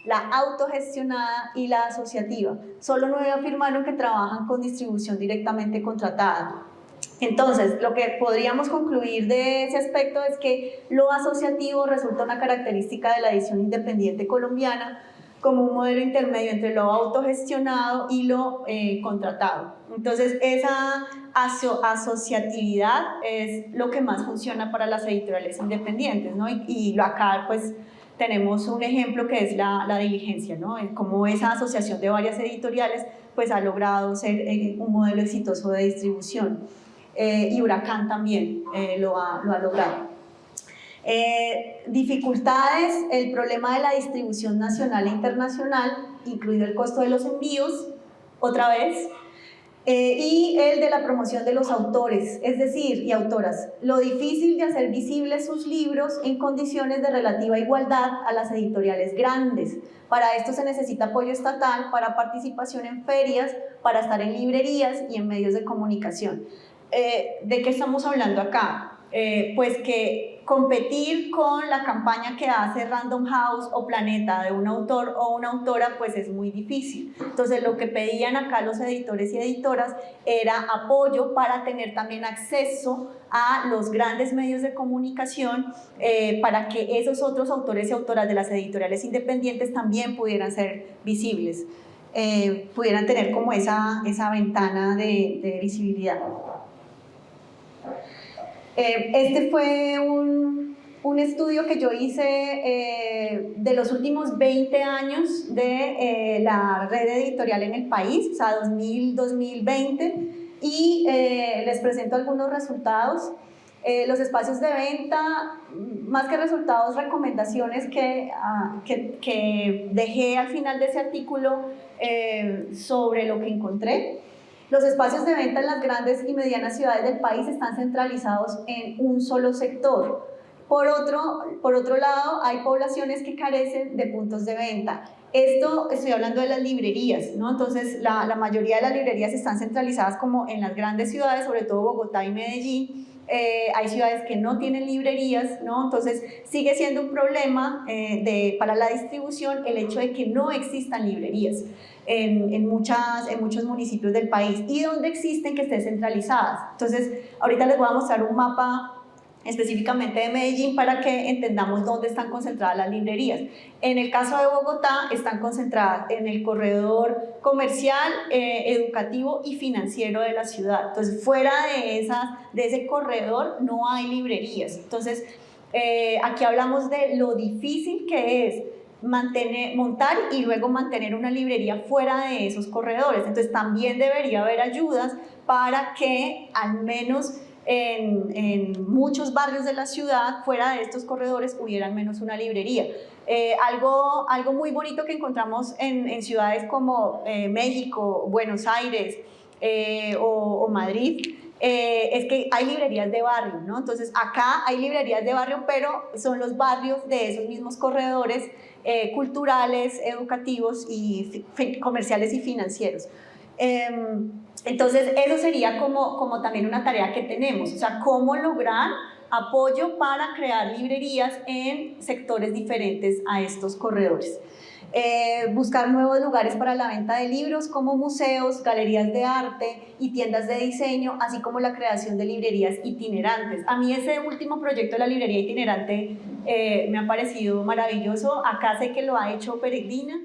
Speaker 1: la autogestionada y la asociativa. Solo 9 afirmaron que trabajan con distribución directamente contratada. Entonces, lo que podríamos concluir de ese aspecto es que lo asociativo resulta una característica de la edición independiente colombiana como un modelo intermedio entre lo autogestionado y lo contratado. Entonces, esa asociatividad es lo que más funciona para las editoriales independientes, ¿no? Y acá, pues, tenemos un ejemplo que es la diligencia, ¿no? Como esa asociación de varias editoriales pues ha logrado ser un modelo exitoso de distribución. Y Huracán también lo ha logrado. Dificultades, el problema de la distribución nacional e internacional, incluido el costo de los envíos, otra vez, y el de la promoción de los autores, es decir, y autoras, lo difícil de hacer visibles sus libros en condiciones de relativa igualdad a las editoriales grandes. Para esto se necesita apoyo estatal para participación en ferias, para estar en librerías y en medios de comunicación. ¿De qué estamos hablando acá? Pues que competir con la campaña que hace Random House o Planeta de un autor o una autora pues es muy difícil. Entonces lo que pedían acá los editores y editoras era apoyo para tener también acceso a los grandes medios de comunicación para que esos otros autores y autoras de las editoriales independientes también pudieran ser visibles, pudieran tener como esa ventana de visibilidad. Este fue un estudio que yo hice de los últimos 20 años de la red editorial en el país, o sea, 2000-2020, y les presento algunos resultados. Los espacios de venta, más que resultados, recomendaciones que dejé al final de ese artículo sobre lo que encontré. Los espacios de venta en las grandes y medianas ciudades del país están centralizados en un solo sector. Por otro lado, hay poblaciones que carecen de puntos de venta. Esto estoy hablando de las librerías, ¿no? Entonces, la mayoría de las librerías están centralizadas como en las grandes ciudades, sobre todo Bogotá y Medellín. Hay ciudades que no tienen librerías, ¿no? Entonces sigue siendo un problema para la distribución el hecho de que no existan librerías en muchos municipios del país, y donde existen que estén centralizadas. Entonces ahorita les voy a mostrar un mapa específicamente de Medellín para que entendamos dónde están concentradas las librerías. En el caso de Bogotá están concentradas en el corredor comercial, educativo y financiero de la ciudad. Entonces fuera de ese corredor no hay librerías. Entonces aquí hablamos de lo difícil que es montar y luego mantener una librería fuera de esos corredores. Entonces también debería haber ayudas para que al menos en muchos barrios de la ciudad, fuera de estos corredores, hubiera al menos una librería. Algo muy bonito que encontramos en ciudades como México, Buenos Aires o Madrid, es que hay librerías de barrio, ¿no? Entonces acá hay librerías de barrio, pero son los barrios de esos mismos corredores culturales, educativos y comerciales y financieros. Entonces eso sería como también una tarea que tenemos, o sea, cómo lograr apoyo para crear librerías en sectores diferentes a estos corredores. Buscar nuevos lugares para la venta de libros como museos, galerías de arte y tiendas de diseño, así como la creación de librerías itinerantes. A mí ese último proyecto de la librería itinerante me ha parecido maravilloso. Acá sé que lo ha hecho Peregrina.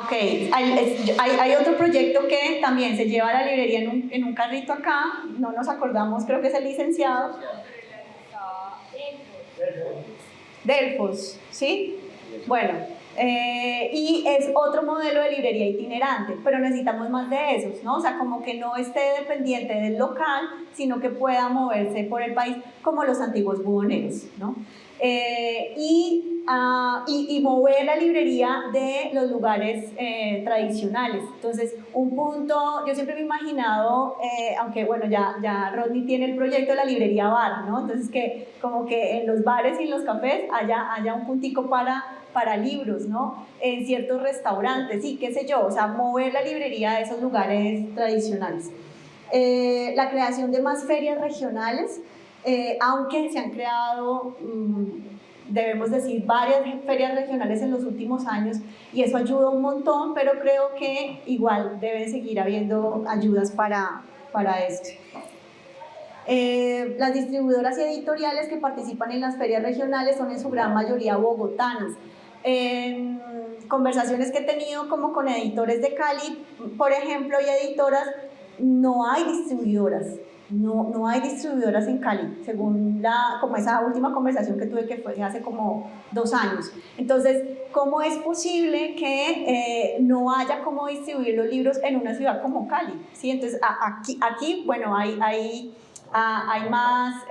Speaker 1: Ok, hay otro proyecto que también se lleva a la librería en un carrito acá, no nos acordamos, creo que es el licenciado Delfos, ¿sí? Bueno, y es otro modelo de librería itinerante, pero necesitamos más de esos, ¿no? O sea, como que no esté dependiente del local, sino que pueda moverse por el país como los antiguos buhoneros, ¿no? Y mover la librería de los lugares tradicionales. Entonces, un punto, yo siempre me he imaginado, aunque bueno, ya Rodney tiene el proyecto de la librería bar, ¿no? Entonces, que como que en los bares y en los cafés haya un puntico para libros, ¿no? En ciertos restaurantes, sí, qué sé yo, o sea, mover la librería de esos lugares tradicionales. La creación de más ferias regionales, aunque se han creado, debemos decir, varias ferias regionales en los últimos años y eso ayuda un montón, pero creo que igual deben seguir habiendo ayudas para esto. Las distribuidoras y editoriales que participan en las ferias regionales son en su gran mayoría bogotanas. En conversaciones que he tenido como con editores de Cali, por ejemplo, y editoras, no hay distribuidoras. No hay distribuidoras en Cali, según como esa última conversación que tuve que fue hace como 2 años. Entonces, ¿cómo es posible que no haya cómo distribuir los libros en una ciudad como Cali? ¿Sí? Entonces, aquí bueno, hay más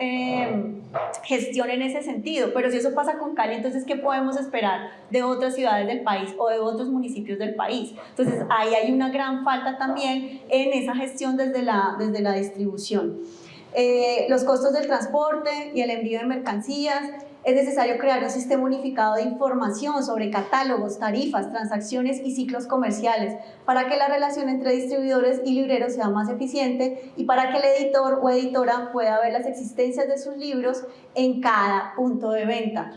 Speaker 1: gestión en ese sentido, pero si eso pasa con Cali, entonces ¿qué podemos esperar de otras ciudades del país o de otros municipios del país? Entonces ahí hay una gran falta también en esa gestión desde la distribución. Los costos del transporte y el envío de mercancías. Es necesario crear un sistema unificado de información sobre catálogos, tarifas, transacciones y ciclos comerciales para que la relación entre distribuidores y libreros sea más eficiente y para que el editor o editora pueda ver las existencias de sus libros en cada punto de venta.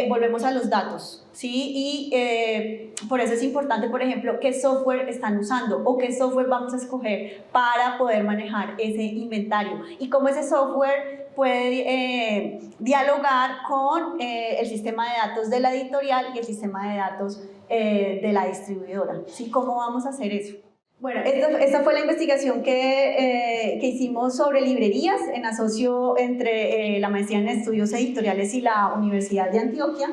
Speaker 1: Volvemos a los datos, ¿sí? Y por eso es importante, por ejemplo, qué software están usando o qué software vamos a escoger para poder manejar ese inventario y cómo ese software puede dialogar con el sistema de datos de la editorial y el sistema de datos de la distribuidora, ¿sí? ¿Cómo vamos a hacer eso? Bueno, esta fue la investigación que hicimos sobre librerías en asocio entre la maestría en estudios editoriales y la Universidad de Antioquia.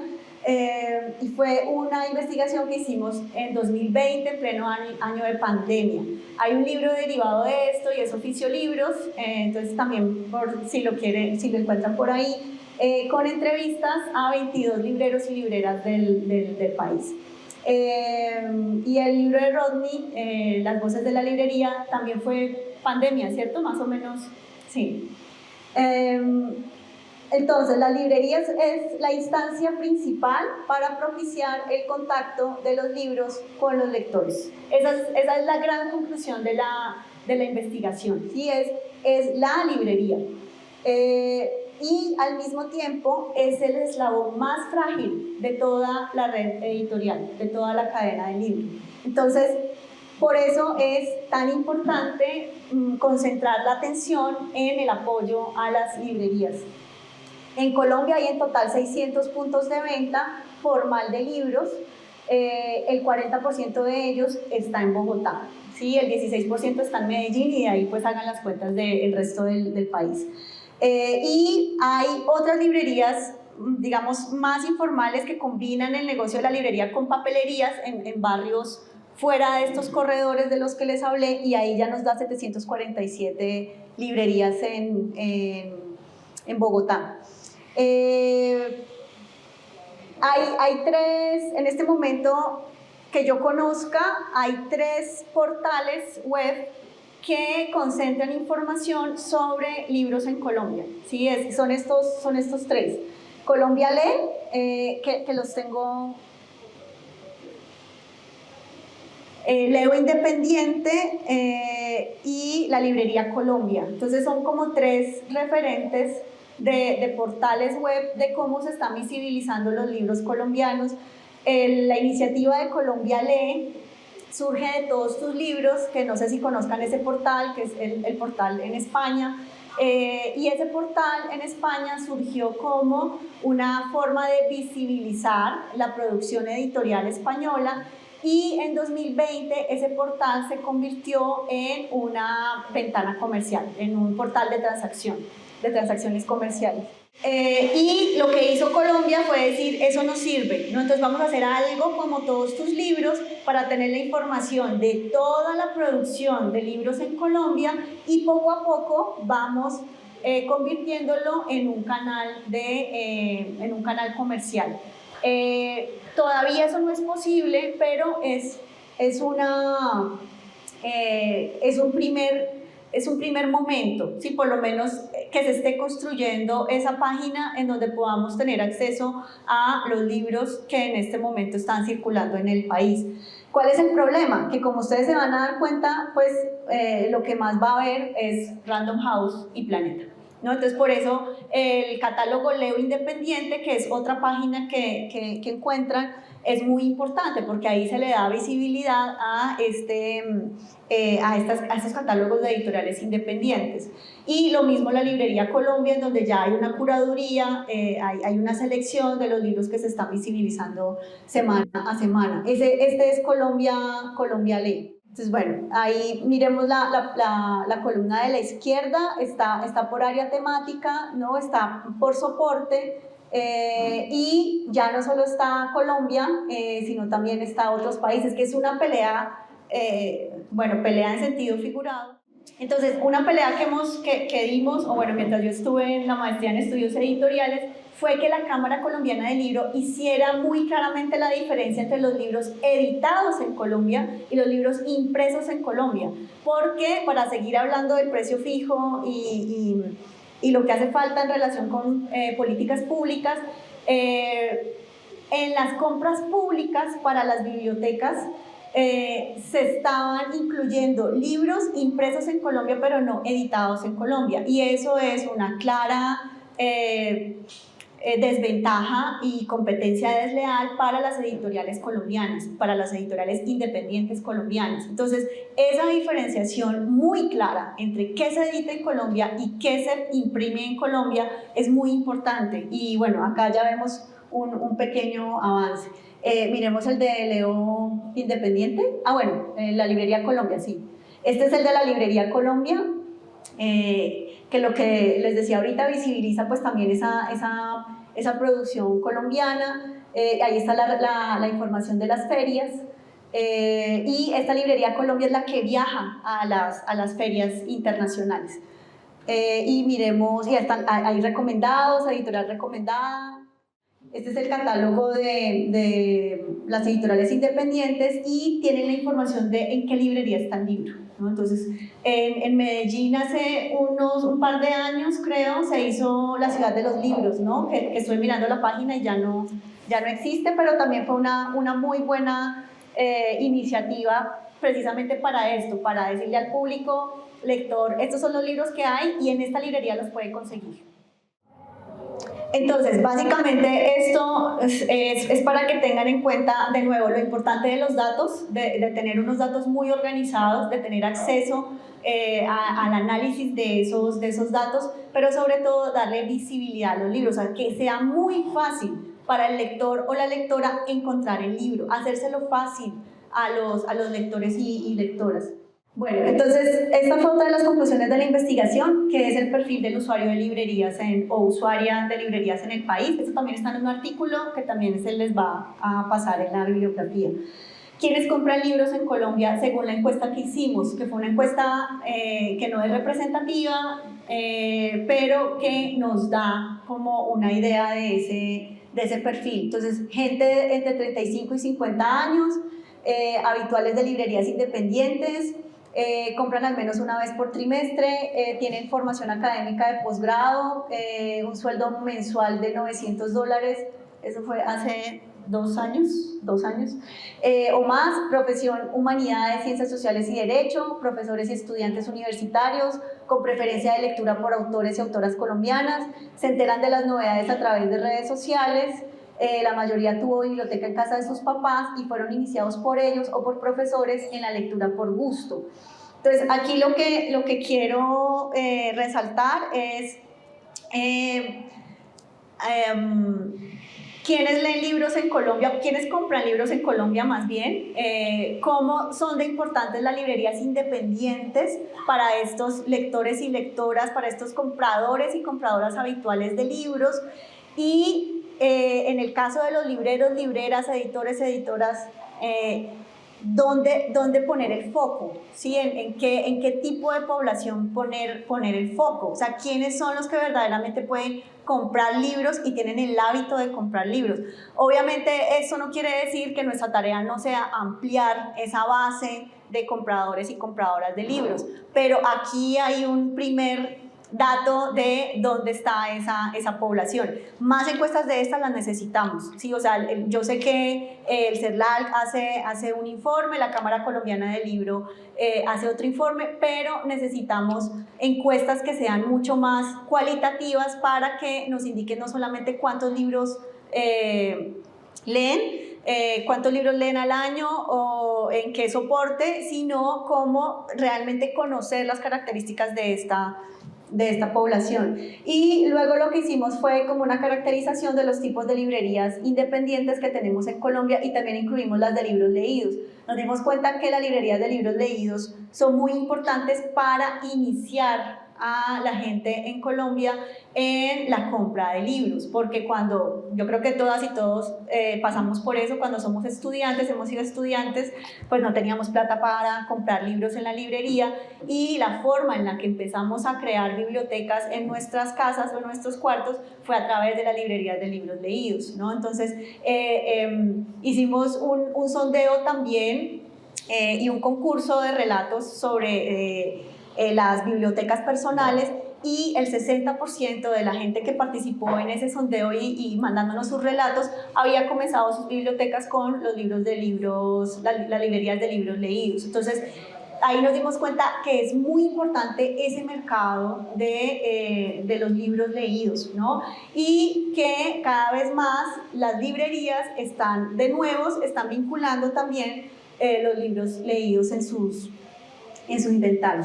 Speaker 1: Y fue una investigación que hicimos en 2020, en pleno año de pandemia. Hay un libro derivado de esto y es Oficio Libros, entonces también si lo encuentran por ahí, con entrevistas a 22 libreros y libreras del país. Y el libro de Rodney, Las voces de la librería, también fue pandemia, ¿cierto? Más o menos, sí. Entonces, las librerías es la instancia principal para propiciar el contacto de los libros con los lectores. Esa es la gran conclusión de la investigación, ¿sí? Es la librería. Y al mismo tiempo es el eslabón más frágil de toda la red editorial, de toda la cadena de libros. Entonces, por eso es tan importante concentrar la atención en el apoyo a las librerías. En Colombia hay en total 600 puntos de venta formal de libros, el 40% de ellos está en Bogotá, ¿sí? El 16% está en Medellín y de ahí pues hagan las cuentas del resto del país. Y hay otras librerías, digamos, más informales que combinan el negocio de la librería con papelerías en barrios fuera de estos corredores de los que les hablé y ahí ya nos da 747 librerías en en Bogotá. Hay tres, en este momento que yo conozca, hay 3 portales web que concentran información sobre libros en Colombia. ¿Sí? Son estos 3. Colombia Lee, que los tengo. Leo Independiente y la librería Colombia. Entonces son como 3 referentes de portales web de cómo se están visibilizando los libros colombianos. La iniciativa de Colombia Lee surge de todos tus libros, que no sé si conozcan ese portal, que es el portal en España. Y ese portal en España surgió como una forma de visibilizar la producción editorial española, y en 2020 ese portal se convirtió en una ventana comercial, en un portal de transacciones comerciales. Y lo que hizo Colombia fue decir, eso no sirve, ¿no? Entonces vamos a hacer algo como todos tus libros para tener la información de toda la producción de libros en Colombia, y poco a poco vamos convirtiéndolo en un canal comercial. Todavía eso no es posible, pero es un primer momento, ¿sí? Por lo menos que se esté construyendo esa página en donde podamos tener acceso a los libros que en este momento están circulando en el país. ¿Cuál es el problema? Que como ustedes se van a dar cuenta, pues lo que más va a haber es Random House y Planeta, ¿no? Entonces por eso el catálogo Leo Independiente, que es otra página que encuentran, es muy importante, porque ahí se le da visibilidad a estos catálogos de editoriales independientes. Y lo mismo la librería Colombia, en donde ya hay una curaduría, hay una selección de los libros que se están visibilizando semana a semana. Este es Colombia Lee. Entonces, bueno, ahí miremos la columna de la izquierda, está por área temática, ¿no? Está por soporte, y ya no solo está Colombia, sino también está otros países, que es una pelea, pelea en sentido figurado. Entonces, una pelea que dimos, o bueno, mientras yo estuve en la maestría en estudios editoriales, fue que la Cámara Colombiana del Libro hiciera muy claramente la diferencia entre los libros editados en Colombia y los libros impresos en Colombia, porque para seguir hablando del precio fijo y lo que hace falta en relación con políticas públicas, en las compras públicas para las bibliotecas se estaban incluyendo libros impresos en Colombia pero no editados en Colombia, y eso es una clara desventaja y competencia desleal para las editoriales colombianas, para las editoriales independientes colombianas. Entonces, esa diferenciación muy clara entre qué se edita en Colombia y qué se imprime en Colombia es muy importante. Y bueno, acá ya vemos un pequeñño avance. Miremos el de Leo Independiente. La librería Colombia, sí. Este es el de la librería Colombia, que lo que les decía ahorita visibiliza pues también esa producción colombiana. Ahí está la información de las ferias, y esta librería Colombia es la que viaja a las ferias internacionales. Y miremos, ya están ahí recomendados, editorial recomendada. Este es el catálogo de las editoriales independientes, y tienen la información de en qué librería está el libro, ¿no? Entonces, en Medellín hace un par de años, creo, se hizo la ciudad de los libros, ¿no? Que estoy mirando la página y ya no existe, pero también fue una muy buena iniciativa precisamente para esto, para decirle al público lector, estos son los libros que hay y en esta librería los puede conseguir. Entonces, básicamente esto es para que tengan en cuenta, de nuevo, lo importante de los datos, de tener unos datos muy organizados, de tener acceso al análisis de esos datos, pero sobre todo darle visibilidad a los libros, o sea, que sea muy fácil para el lector o la lectora encontrar el libro, hacérselo fácil a los lectores y lectoras. Bueno, entonces esta fue otra de las conclusiones de la investigación, que es el perfil del usuario de librerías o usuaria de librerías en el país. Esto también está en un artículo que también se les va a pasar en la bibliografía. ¿Quiénes compran libros en Colombia según la encuesta que hicimos? Que fue una encuesta que no es representativa, pero que nos da como una idea de ese perfil. Entonces, gente entre 35 y 50 años, habituales de librerías independientes, compran al menos una vez por trimestre, tienen formación académica de posgrado, un sueldo mensual de $900, eso fue hace 2 años, o más, profesión humanidades, ciencias sociales y derecho, profesores y estudiantes universitarios, con preferencia de lectura por autores y autoras colombianas, se enteran de las novedades a través de redes sociales, la mayoría tuvo biblioteca en casa de sus papás y fueron iniciados por ellos o por profesores en la lectura por gusto. Entonces, aquí lo que quiero resaltar es quiénes leen libros en Colombia, quiénes compran libros en Colombia más bien, cómo son de importantes las librerías independientes para estos lectores y lectoras, para estos compradores y compradoras habituales de libros, y en el caso de los libreros, libreras, editores, editoras, ¿dónde poner el foco? ¿Sí? ¿En qué tipo de población poner el foco? O sea, ¿quiénes son los que verdaderamente pueden comprar libros y tienen el hábito de comprar libros? Obviamente eso no quiere decir que nuestra tarea no sea ampliar esa base de compradores y compradoras de libros, pero aquí hay un primer dato de dónde está esa población. Más encuestas de estas las necesitamos, ¿sí? O sea, yo sé que el CERLAC hace un informe, la Cámara Colombiana del Libro hace otro informe, pero necesitamos encuestas que sean mucho más cualitativas para que nos indiquen no solamente cuántos libros leen, cuántos libros leen al año o en qué soporte, sino cómo realmente conocer las características de esta población. Y luego lo que hicimos fue como una caracterización de los tipos de librerías independientes que tenemos en Colombia, y también incluimos las de libros leídos. Nos dimos cuenta que las librerías de libros leídos son muy importantes para iniciar a la gente en Colombia en la compra de libros, porque yo creo que todas y todos pasamos por eso, cuando somos estudiantes, hemos sido estudiantes, pues no teníamos plata para comprar libros en la librería, y la forma en la que empezamos a crear bibliotecas en nuestras casas o en nuestros cuartos fue a través de las librerías de libros leídos, ¿no? Entonces hicimos un sondeo también y un concurso de relatos sobre las bibliotecas personales, y el 60% de la gente que participó en ese sondeo y mandándonos sus relatos había comenzado sus bibliotecas con las librerías de libros leídos. Entonces ahí nos dimos cuenta que es muy importante ese mercado de los libros leídos, ¿no? Y que cada vez más las librerías están vinculando también los libros leídos en su inventario.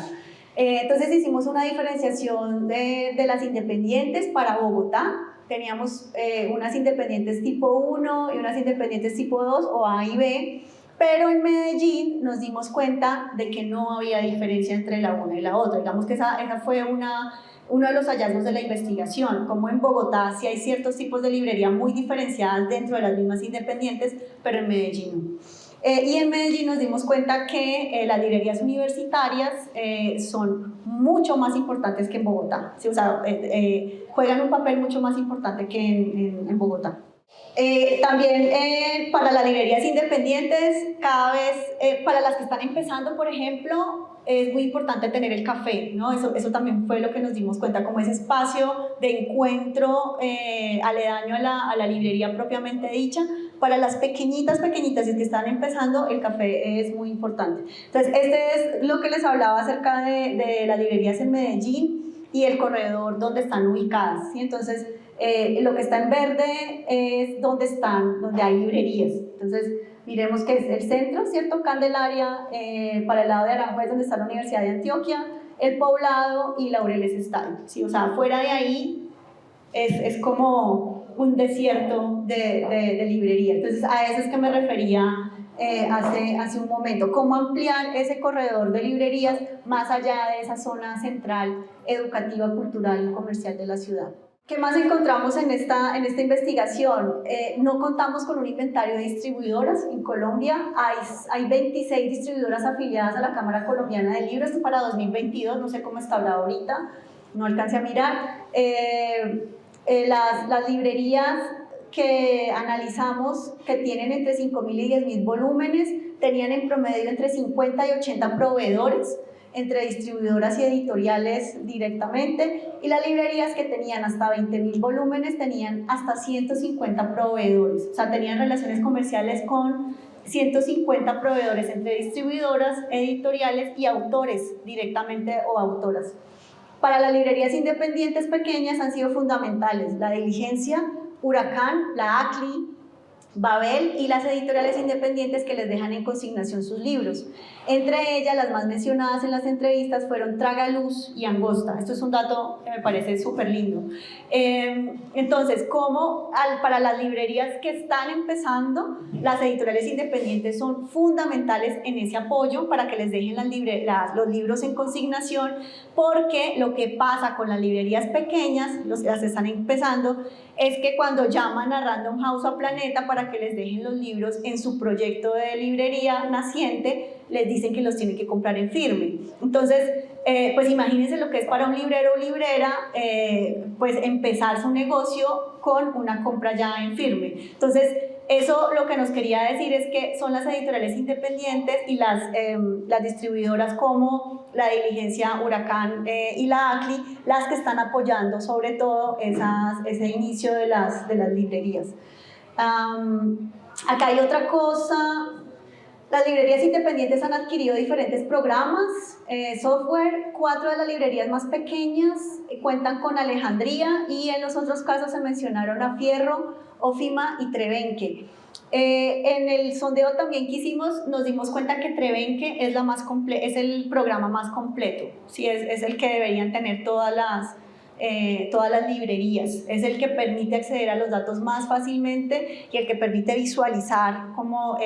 Speaker 1: Entonces hicimos una diferenciación de las independientes para Bogotá. Teníamos unas independientes tipo 1 y unas independientes tipo 2 o A y B, pero en Medellín nos dimos cuenta de que no había diferencia entre la una y la otra. Digamos que esa fue uno de los hallazgos de la investigación, como en Bogotá sí hay ciertos tipos de librería muy diferenciadas dentro de las mismas independientes, pero en Medellín no. Y en Medellín nos dimos cuenta que las librerías universitarias son mucho más importantes que en Bogotá, ¿sí? O sea, juegan un papel mucho más importante que en Bogotá. También para las librerías independientes, cada vez para las que están empezando, por ejemplo, es muy importante tener el café, ¿no? Eso también fue lo que nos dimos cuenta, como ese espacio de encuentro aledaño a la librería propiamente dicha. Para las pequeñitas y que están empezando, el café es muy importante. Entonces, este es lo que les hablaba acerca de las librerías en Medellín y el corredor donde están ubicadas, ¿sí? Entonces, lo que está en verde es donde hay librerías. Entonces, miremos que es el centro, ¿cierto? Candelaria, para el lado de Aranjuez, donde está la Universidad de Antioquia, el Poblado y Laureles Estadio, ¿sí? O sea, fuera de ahí es como un desierto de librería. Entonces, a eso es que me refería hace un momento, cómo ampliar ese corredor de librerías más allá de esa zona central educativa, cultural y comercial de la ciudad. ¿Qué más encontramos en esta investigación? No contamos con un inventario de distribuidoras en Colombia. Hay 26 distribuidoras afiliadas a la Cámara Colombiana del Libro. Esto es para 2022, no sé cómo está hablado ahorita, no alcancé a mirar. Las librerías que analizamos, que tienen entre 5.000 y 10.000 volúmenes, tenían en promedio entre 50 y 80 proveedores, entre distribuidoras y editoriales directamente, y las librerías que tenían hasta 20.000 volúmenes tenían hasta 150 proveedores, o sea, tenían relaciones comerciales con 150 proveedores entre distribuidoras, editoriales y autores directamente o autoras. Para las librerías independientes pequeñas han sido fundamentales la Diligencia, Huracán, la ACLI, Babel y las editoriales independientes que les dejan en consignación sus libros. Entre ellas, las más mencionadas en las entrevistas fueron Tragaluz y Angosta. Esto es un dato que me parece súper lindo. Entonces, para las librerías que están empezando, las editoriales independientes son fundamentales en ese apoyo para que les dejen los libros en consignación, porque lo que pasa con las librerías pequeñas, las están empezando, es que cuando llaman a Random House o a Planeta para que les dejen los libros en su proyecto de librería naciente, les dicen que los tienen que comprar en firme. Entonces, pues imagínense lo que es para un librero o librera, pues empezar su negocio con una compra ya en firme. Entonces, eso lo que nos quería decir es que son las editoriales independientes y las distribuidoras como la Diligencia, Huracán y la ACLI las que están apoyando sobre todo ese inicio de las librerías. Acá hay otra cosa. Las librerías independientes han adquirido diferentes programas, software. 4 de las librerías más pequeñas cuentan con Alejandría y en los otros casos se mencionaron a Fierro, Ofima y Trevenque. En el sondeo también que hicimos nos dimos cuenta que Trevenque es el programa más completo, ¿sí? Es el que deberían tener todas las librerías, es el que permite acceder a los datos más fácilmente y el que permite visualizar cómo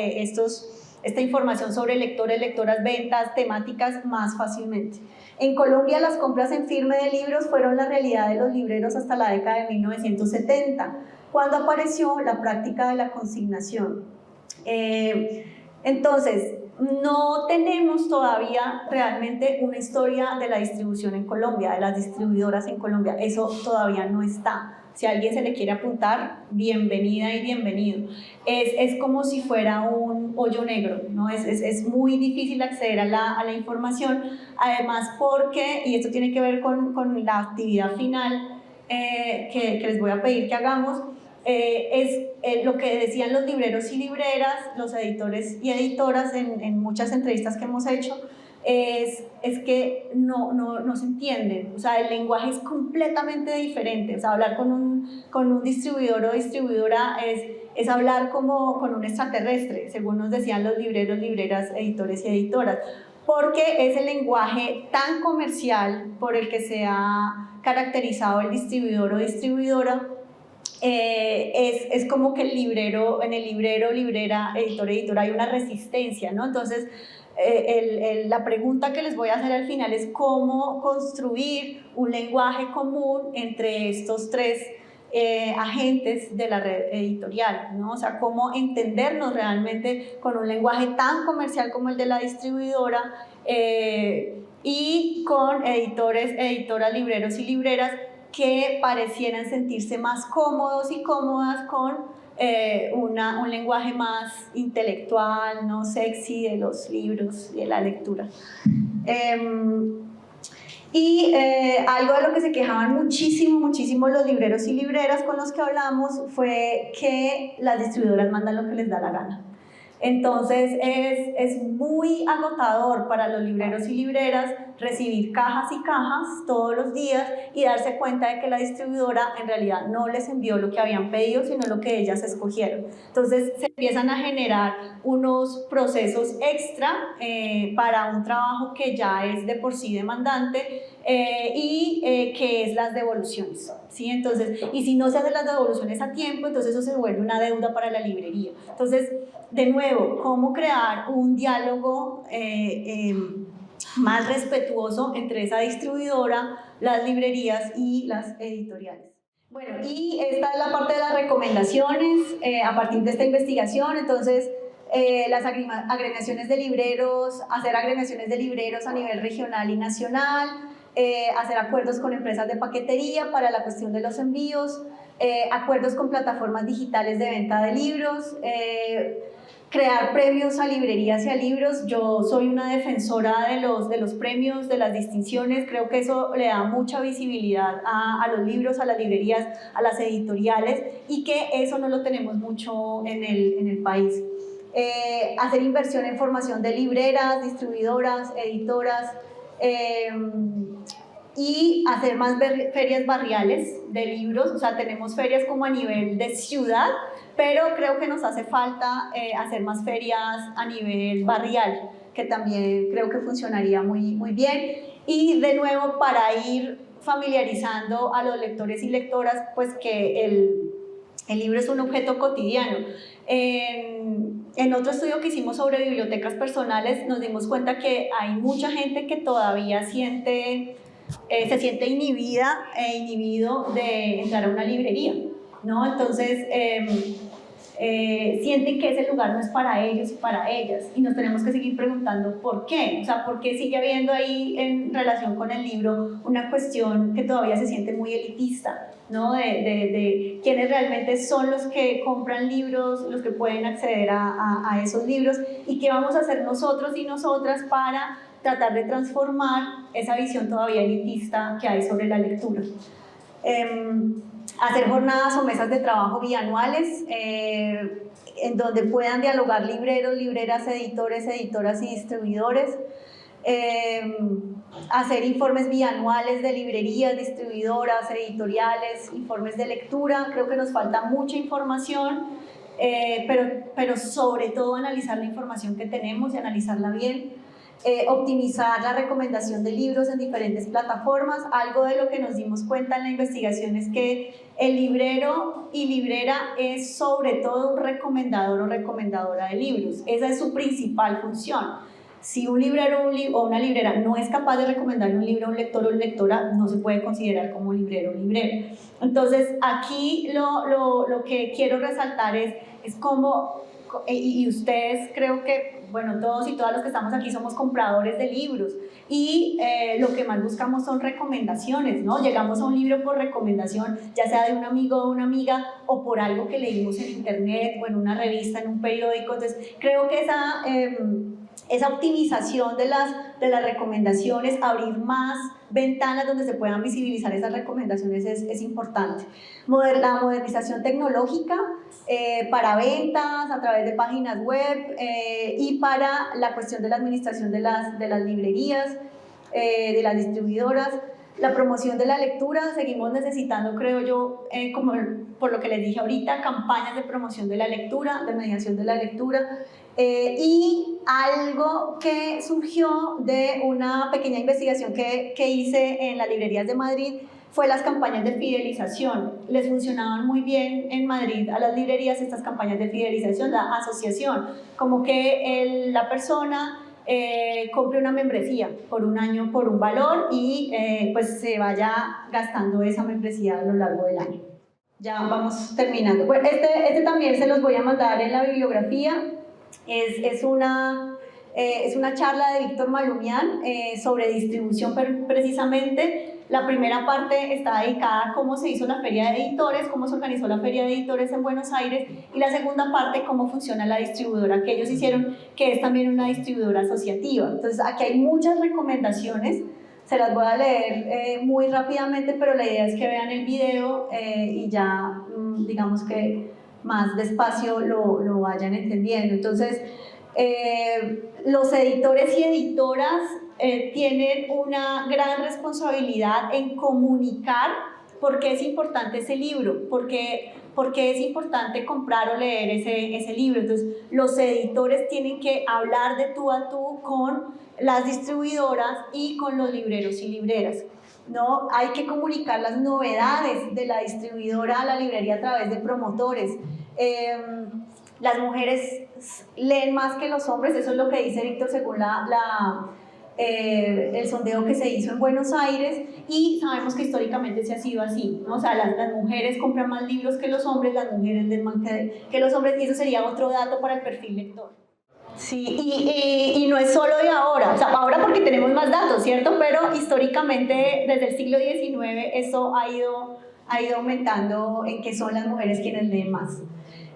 Speaker 1: esta información sobre lectores, lectoras, ventas, temáticas más fácilmente. En Colombia las compras en firme de libros fueron la realidad de los libreros hasta la década de 1970, cuando apareció la práctica de la consignación. Entonces, no tenemos todavía realmente una historia de la distribución en Colombia, de las distribuidoras en Colombia, eso todavía no está. Si a alguien se le quiere apuntar, bienvenida y bienvenido. Es como si fuera un hoyo negro, ¿no? Es muy difícil acceder a la información, además porque, y esto tiene que ver con la actividad final que les voy a pedir que hagamos, lo que decían los libreros y libreras, los editores y editoras en muchas entrevistas que hemos hecho, es que no se entienden, o sea, el lenguaje es completamente diferente, o sea, hablar con un distribuidor o distribuidora es hablar como con un extraterrestre, según nos decían los libreros, libreras, editores y editoras, porque es el lenguaje tan comercial por el que se ha caracterizado el distribuidor o distribuidora. Es como que en el librero, librera, editor, editora hay una resistencia, ¿no? Entonces, la pregunta que les voy a hacer al final es cómo construir un lenguaje común entre estos tres agentes de la red editorial, ¿no? O sea, cómo entendernos realmente con un lenguaje tan comercial como el de la distribuidora y con editores, editoras, libreros y libreras que parecieran sentirse más cómodos y cómodas con un lenguaje más intelectual, no sexy de los libros y de la lectura. Algo de lo que se quejaban muchísimo los libreros y libreras con los que hablamos fue que las distribuidoras mandan lo que les da la gana. Entonces es muy agotador para los libreros y libreras recibir cajas y cajas todos los días y darse cuenta de que la distribuidora en realidad no les envió lo que habían pedido, sino lo que ellas escogieron. Entonces se empiezan a generar unos procesos extra para un trabajo que ya es de por sí demandante que es las devoluciones, ¿sí? Entonces, y si no se hacen las devoluciones a tiempo, entonces eso se vuelve una deuda para la librería. Entonces, de nuevo, cómo crear un diálogo más respetuoso entre esa distribuidora, las librerías y las editoriales. Bueno, y esta es la parte de las recomendaciones a partir de esta investigación. Entonces, las agremiaciones de libreros, hacer agremiaciones de libreros a nivel regional y nacional, hacer acuerdos con empresas de paquetería para la cuestión de los envíos, acuerdos con plataformas digitales de venta de libros, crear premios a librerías y a libros. Yo soy una defensora de los premios, de las distinciones. Creo que eso le da mucha visibilidad a los libros, a las librerías, a las editoriales, y que eso no lo tenemos mucho en el país. Hacer inversión en formación de libreras, distribuidoras, editoras, y hacer más ferias barriales de libros. O sea, tenemos ferias como a nivel de ciudad, pero creo que nos hace falta hacer más ferias a nivel barrial, que también creo que funcionaría muy bien. Y de nuevo, para ir familiarizando a los lectores y lectoras, pues que el libro es un objeto cotidiano. En otro estudio que hicimos sobre bibliotecas personales, nos dimos cuenta que hay mucha gente que todavía se siente inhibida e inhibido de entrar a una librería, ¿no? Entonces, sienten que ese lugar no es para ellos y para ellas, y nos tenemos que seguir preguntando por qué. O sea, por qué sigue habiendo ahí en relación con el libro una cuestión que todavía se siente muy elitista, ¿no? De quiénes realmente son los que compran libros, los que pueden acceder a esos libros, y qué vamos a hacer nosotros y nosotras para tratar de transformar esa visión todavía elitista que hay sobre la lectura. Hacer jornadas o mesas de trabajo bianuales en donde puedan dialogar libreros, libreras, editores, editoras y distribuidores. Hacer informes bianuales de librerías, distribuidoras, editoriales, informes de lectura. Creo que nos falta mucha información, pero sobre todo analizar la información que tenemos y analizarla bien. Optimizar la recomendación de libros en diferentes plataformas. Algo de lo que nos dimos cuenta en la investigación es que el librero y librera es sobre todo un recomendador o recomendadora de libros. Esa es su principal función. Si un librero o una librera no es capaz de recomendar un libro a un lector o lectora, no se puede considerar como librero o librera. Entonces, aquí lo que quiero resaltar es cómo, y ustedes creo que, bueno, todos y todas los que estamos aquí somos compradores de libros, y lo que más buscamos son recomendaciones, ¿no? Llegamos a un libro por recomendación, ya sea de un amigo o una amiga, o por algo que leímos en internet o en una revista, en un periódico. Entonces, creo que esa optimización de las recomendaciones, abrir más ventanas donde se puedan visibilizar esas recomendaciones es importante. La modernización tecnológica para ventas a través de páginas web y para la cuestión de la administración de las librerías, de las distribuidoras. La promoción de la lectura, seguimos necesitando, creo yo, como por lo que les dije ahorita, campañas de promoción de la lectura, de mediación de la lectura, y algo que surgió de una pequeña investigación que hice en las librerías de Madrid fue las campañas de fidelización. Les funcionaban muy bien en Madrid a las librerías estas campañas de fidelización, la asociación, como que la persona compre una membresía por un año por un valor y pues se vaya gastando esa membresía a lo largo del año. Ya vamos terminando. Bueno, este también se los voy a mandar en la bibliografía. Es una charla de Víctor Malumian sobre distribución precisamente. La primera parte está dedicada a cómo se hizo la feria de editores, cómo se organizó la feria de editores en Buenos Aires, y la segunda parte, cómo funciona la distribuidora que ellos hicieron, que es también una distribuidora asociativa. Entonces, aquí hay muchas recomendaciones, se las voy a leer muy rápidamente, pero la idea es que vean el video y ya, digamos que más despacio lo vayan entendiendo. Entonces, los editores y editoras tienen una gran responsabilidad en comunicar por qué es importante ese libro, por qué es importante comprar o leer ese libro. Entonces, los editores tienen que hablar de tú a tú con las distribuidoras y con los libreros y libreras, ¿no? Hay que comunicar las novedades de la distribuidora a la librería a través de promotores. Las mujeres leen más que los hombres, eso es lo que dice Víctor según el sondeo que se hizo en Buenos Aires, y sabemos que históricamente se ha sido así, ¿no? O sea, las mujeres compran más libros que los hombres, las mujeres leen más que los hombres, y eso sería otro dato para el perfil lector. Sí, y no es solo de ahora, o sea, ahora porque tenemos más datos, ¿cierto? Pero históricamente, desde el siglo XIX, eso ha ido aumentando en que son las mujeres quienes leen más.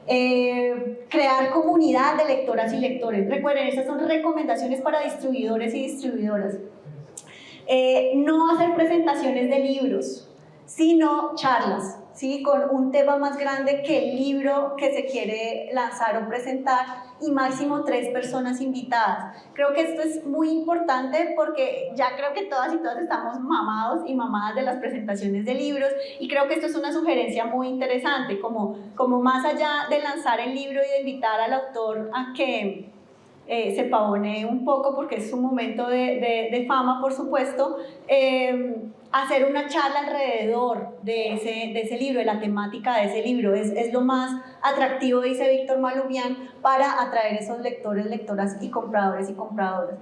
Speaker 1: Crear comunidad de lectoras y lectores. Recuerden, estas son recomendaciones para distribuidores y distribuidoras. No hacer presentaciones de libros, sino charlas, ¿sí? Con un tema más grande que el libro que se quiere lanzar o presentar, y máximo 3 personas invitadas. Creo que esto es muy importante porque ya creo que todas y todos estamos mamados y mamadas de las presentaciones de libros, y creo que esto es una sugerencia muy interesante, como más allá de lanzar el libro y de invitar al autor a que se pavonee un poco porque es un momento de fama, por supuesto, hacer una charla alrededor de ese libro, de la temática de ese libro, es lo más atractivo, dice Víctor Malumian, para atraer esos lectores, lectoras y compradores y compradoras.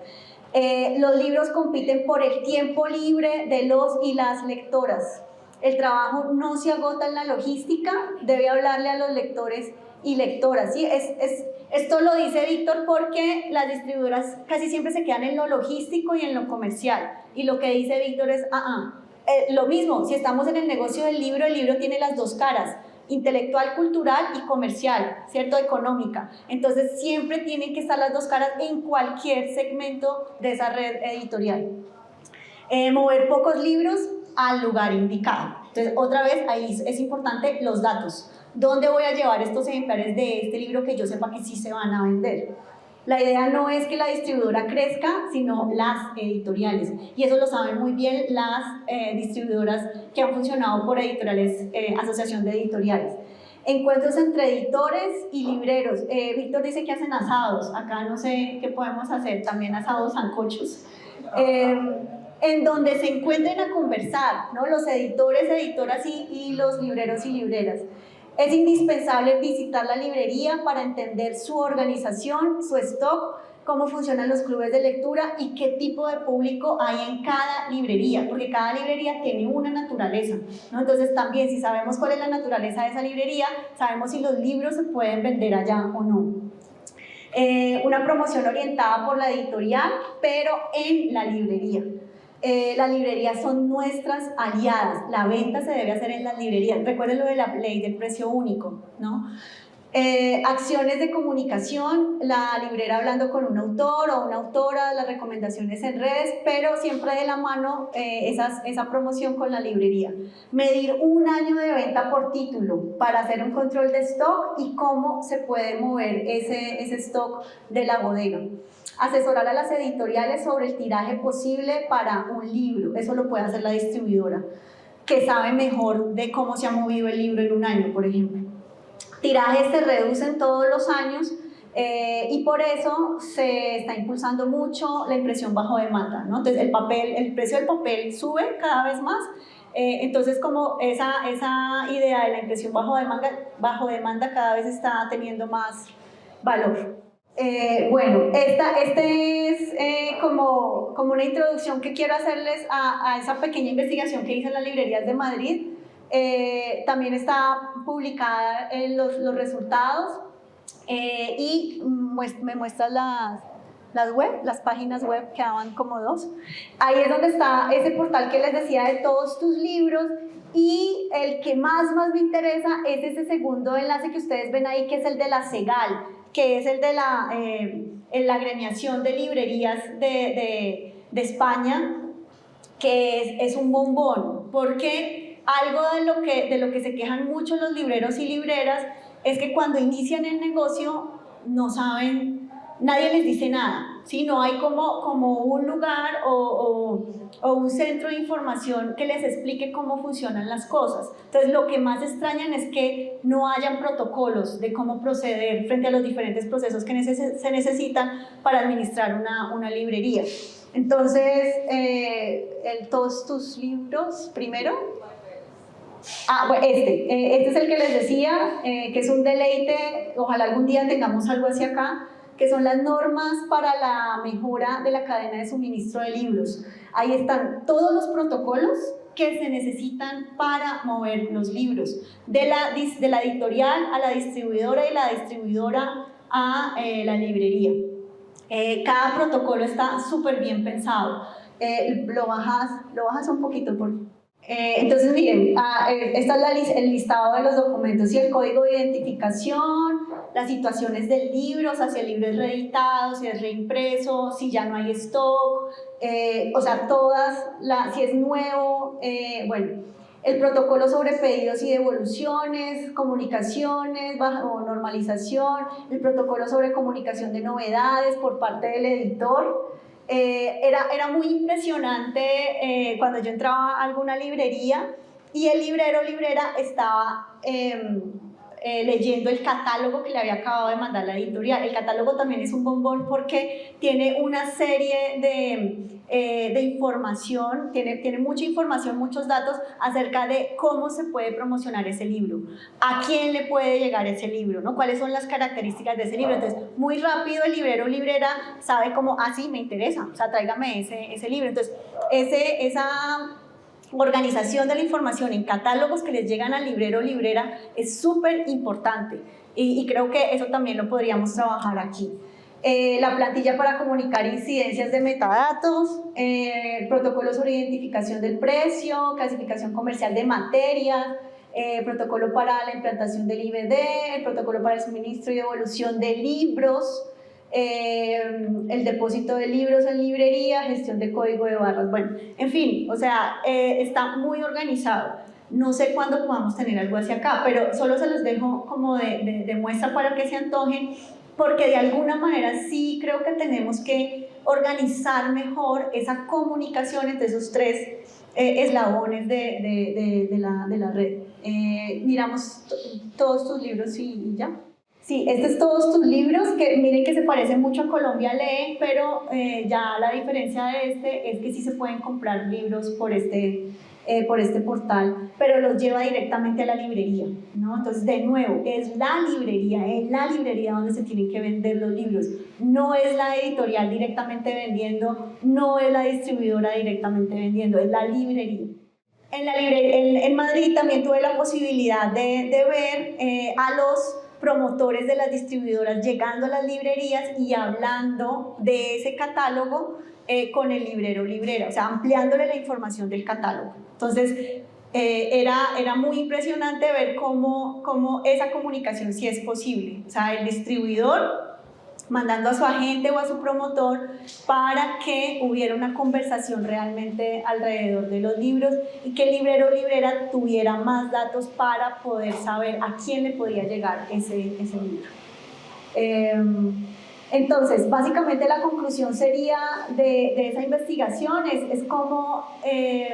Speaker 1: Los libros compiten por el tiempo libre de los y las lectoras. El trabajo no se agota en la logística, debe hablarle a los lectores y lectoras, ¿sí? Esto lo dice Víctor porque las distribuidoras casi siempre se quedan en lo logístico y en lo comercial, y lo que dice Víctor es, lo mismo, si estamos en el negocio del libro, el libro tiene las dos caras, intelectual, cultural y comercial, ¿cierto? Económica. Entonces siempre tienen que estar las dos caras en cualquier segmento de esa red editorial. Mover pocos libros al lugar indicado. Entonces, otra vez, ahí es importante los datos. ¿Dónde voy a llevar estos ejemplares de este libro que yo sepa que sí se van a vender? La idea no es que la distribuidora crezca, sino las editoriales. Y eso lo saben muy bien las distribuidoras que han funcionado por editoriales, asociación de editoriales. Encuentros entre editores y libreros. Víctor dice que hacen asados. Acá no sé qué podemos hacer, también asados sancochos. En donde se encuentren a conversar, ¿no? Los editores, editoras y los libreros y libreras. Es indispensable visitar la librería para entender su organización, su stock, cómo funcionan los clubes de lectura y qué tipo de público hay en cada librería, porque cada librería tiene una naturaleza, ¿no? Entonces también, si sabemos cuál es la naturaleza de esa librería, sabemos si los libros se pueden vender allá o no. Una promoción orientada por la editorial, pero en la librería. Las librerías son nuestras aliadas, la venta se debe hacer en las librerías. Recuerden lo de la ley del precio único, ¿no? Acciones de comunicación, la librera hablando con un autor o una autora, las recomendaciones en redes, pero siempre de la mano esa promoción con la librería. Medir un año de venta por título para hacer un control de stock y cómo se puede mover ese stock de la bodega. Asesorar a las editoriales sobre el tiraje posible para un libro, eso lo puede hacer la distribuidora, que sabe mejor de cómo se ha movido el libro en un año, por ejemplo. Tirajes se reducen todos los años y por eso se está impulsando mucho la impresión bajo demanda, ¿no? Entonces el precio del papel sube cada vez más, entonces como esa idea de la impresión bajo demanda cada vez está teniendo más valor. Bueno, este es como una introducción que quiero hacerles a esa pequeña investigación que hice en las librerías de Madrid. También está publicada en los resultados y me muestras las páginas web, quedaban como 2. Ahí es donde está ese portal que les decía de todos tus libros, y el que más me interesa es ese segundo enlace que ustedes ven ahí, que es el de la CEGAL, que es el de la agremiación de librerías de España, que es un bombón, porque algo de lo que se quejan mucho los libreros y libreras es que cuando inician el negocio no saben, nadie les dice nada, ¿sí? No hay como un lugar o un centro de información que les explique cómo funcionan las cosas. Entonces lo que más extrañan es que no hayan protocolos de cómo proceder frente a los diferentes procesos que se necesitan para administrar una librería. Entonces, todos tus libros, primero. Bueno, este es el que les decía, que es un deleite, ojalá algún día tengamos algo así acá, que son las normas para la mejora de la cadena de suministro de libros. Ahí están todos los protocolos que se necesitan para mover los libros, de la editorial a la distribuidora y la distribuidora a la librería. Cada protocolo está súper bien pensado. Lo bajas un poquito, por favor. Entonces, miren, esta es el listado de los documentos y el código de identificación, las situaciones del libro, o sea, si el libro es reeditado, si es reimpreso, si ya no hay stock, o sea, si es nuevo, bueno, el protocolo sobre pedidos y devoluciones, comunicaciones o normalización, el protocolo sobre comunicación de novedades por parte del editor. Era muy impresionante cuando yo entraba a alguna librería y el librero o librera estaba leyendo el catálogo que le había acabado de mandar la editorial. El catálogo también es un bombón porque tiene una serie de información, tiene mucha información, muchos datos acerca de cómo se puede promocionar ese libro, a quién le puede llegar ese libro, ¿no? Cuáles son las características de ese libro. Entonces, muy rápido el librero o librera sabe cómo, sí, me interesa, o sea, tráigame ese libro. Entonces, esa organización de la información en catálogos que les llegan al librero o librera es súper importante y creo que eso también lo podríamos trabajar aquí. La plantilla para comunicar incidencias de metadatos, el protocolo sobre identificación del precio, clasificación comercial de materias, protocolo para la implantación del IVD, el protocolo para el suministro y devolución de libros, el depósito de libros en librería, gestión de código de barras, bueno, en fin, o sea, está muy organizado. No sé cuándo podamos tener algo hacia acá, pero solo se los dejo como de muestra para que se antojen, porque de alguna manera sí creo que tenemos que organizar mejor esa comunicación entre esos tres eslabones de la red. Miramos todos tus libros y ya. Sí, estos todos tus libros, que miren que se parecen mucho a Colombia Lee, pero ya la diferencia de este es que sí se pueden comprar libros por este portal, pero los lleva directamente a la librería, ¿no? Entonces, de nuevo, es la librería donde se tienen que vender los libros, no es la editorial directamente vendiendo, no es la distribuidora directamente vendiendo, es la librería. En Madrid también tuve la posibilidad de ver a los promotores de las distribuidoras llegando a las librerías y hablando de ese catálogo con el librero o librera, o sea, ampliándole la información del catálogo. Entonces, era muy impresionante ver cómo esa comunicación sí es posible. O sea, el distribuidor mandando a su agente o a su promotor para que hubiera una conversación realmente alrededor de los libros y que el librero o librera tuviera más datos para poder saber a quién le podía llegar ese libro. Entonces, básicamente la conclusión sería de esa investigación es como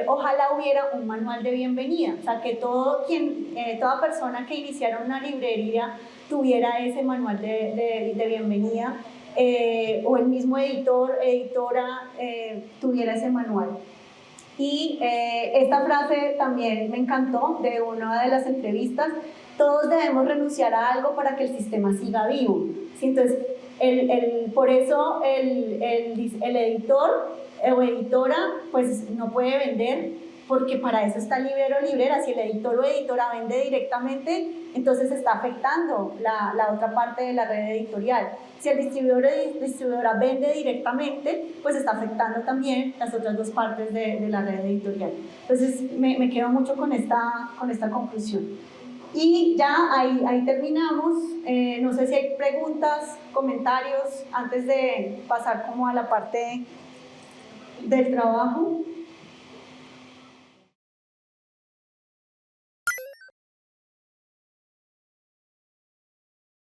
Speaker 1: ojalá hubiera un manual de bienvenida, o sea, que toda persona que iniciara una librería tuviera ese manual de bienvenida, o el mismo editora tuviera ese manual. Y esta frase también me encantó de una de las entrevistas: todos debemos renunciar a algo para que el sistema siga vivo. ¿Sí? Entonces, por eso el editor o editora pues no puede vender, porque para eso está el librero o librera. Si el editor o editora vende directamente, entonces está afectando la otra parte de la red editorial. Si el distribuidor o distribuidora vende directamente, pues está afectando también las otras dos partes de la red editorial. Entonces me quedo mucho con esta conclusión. Y ya ahí terminamos. No sé si hay preguntas, comentarios antes de pasar como a la parte del trabajo.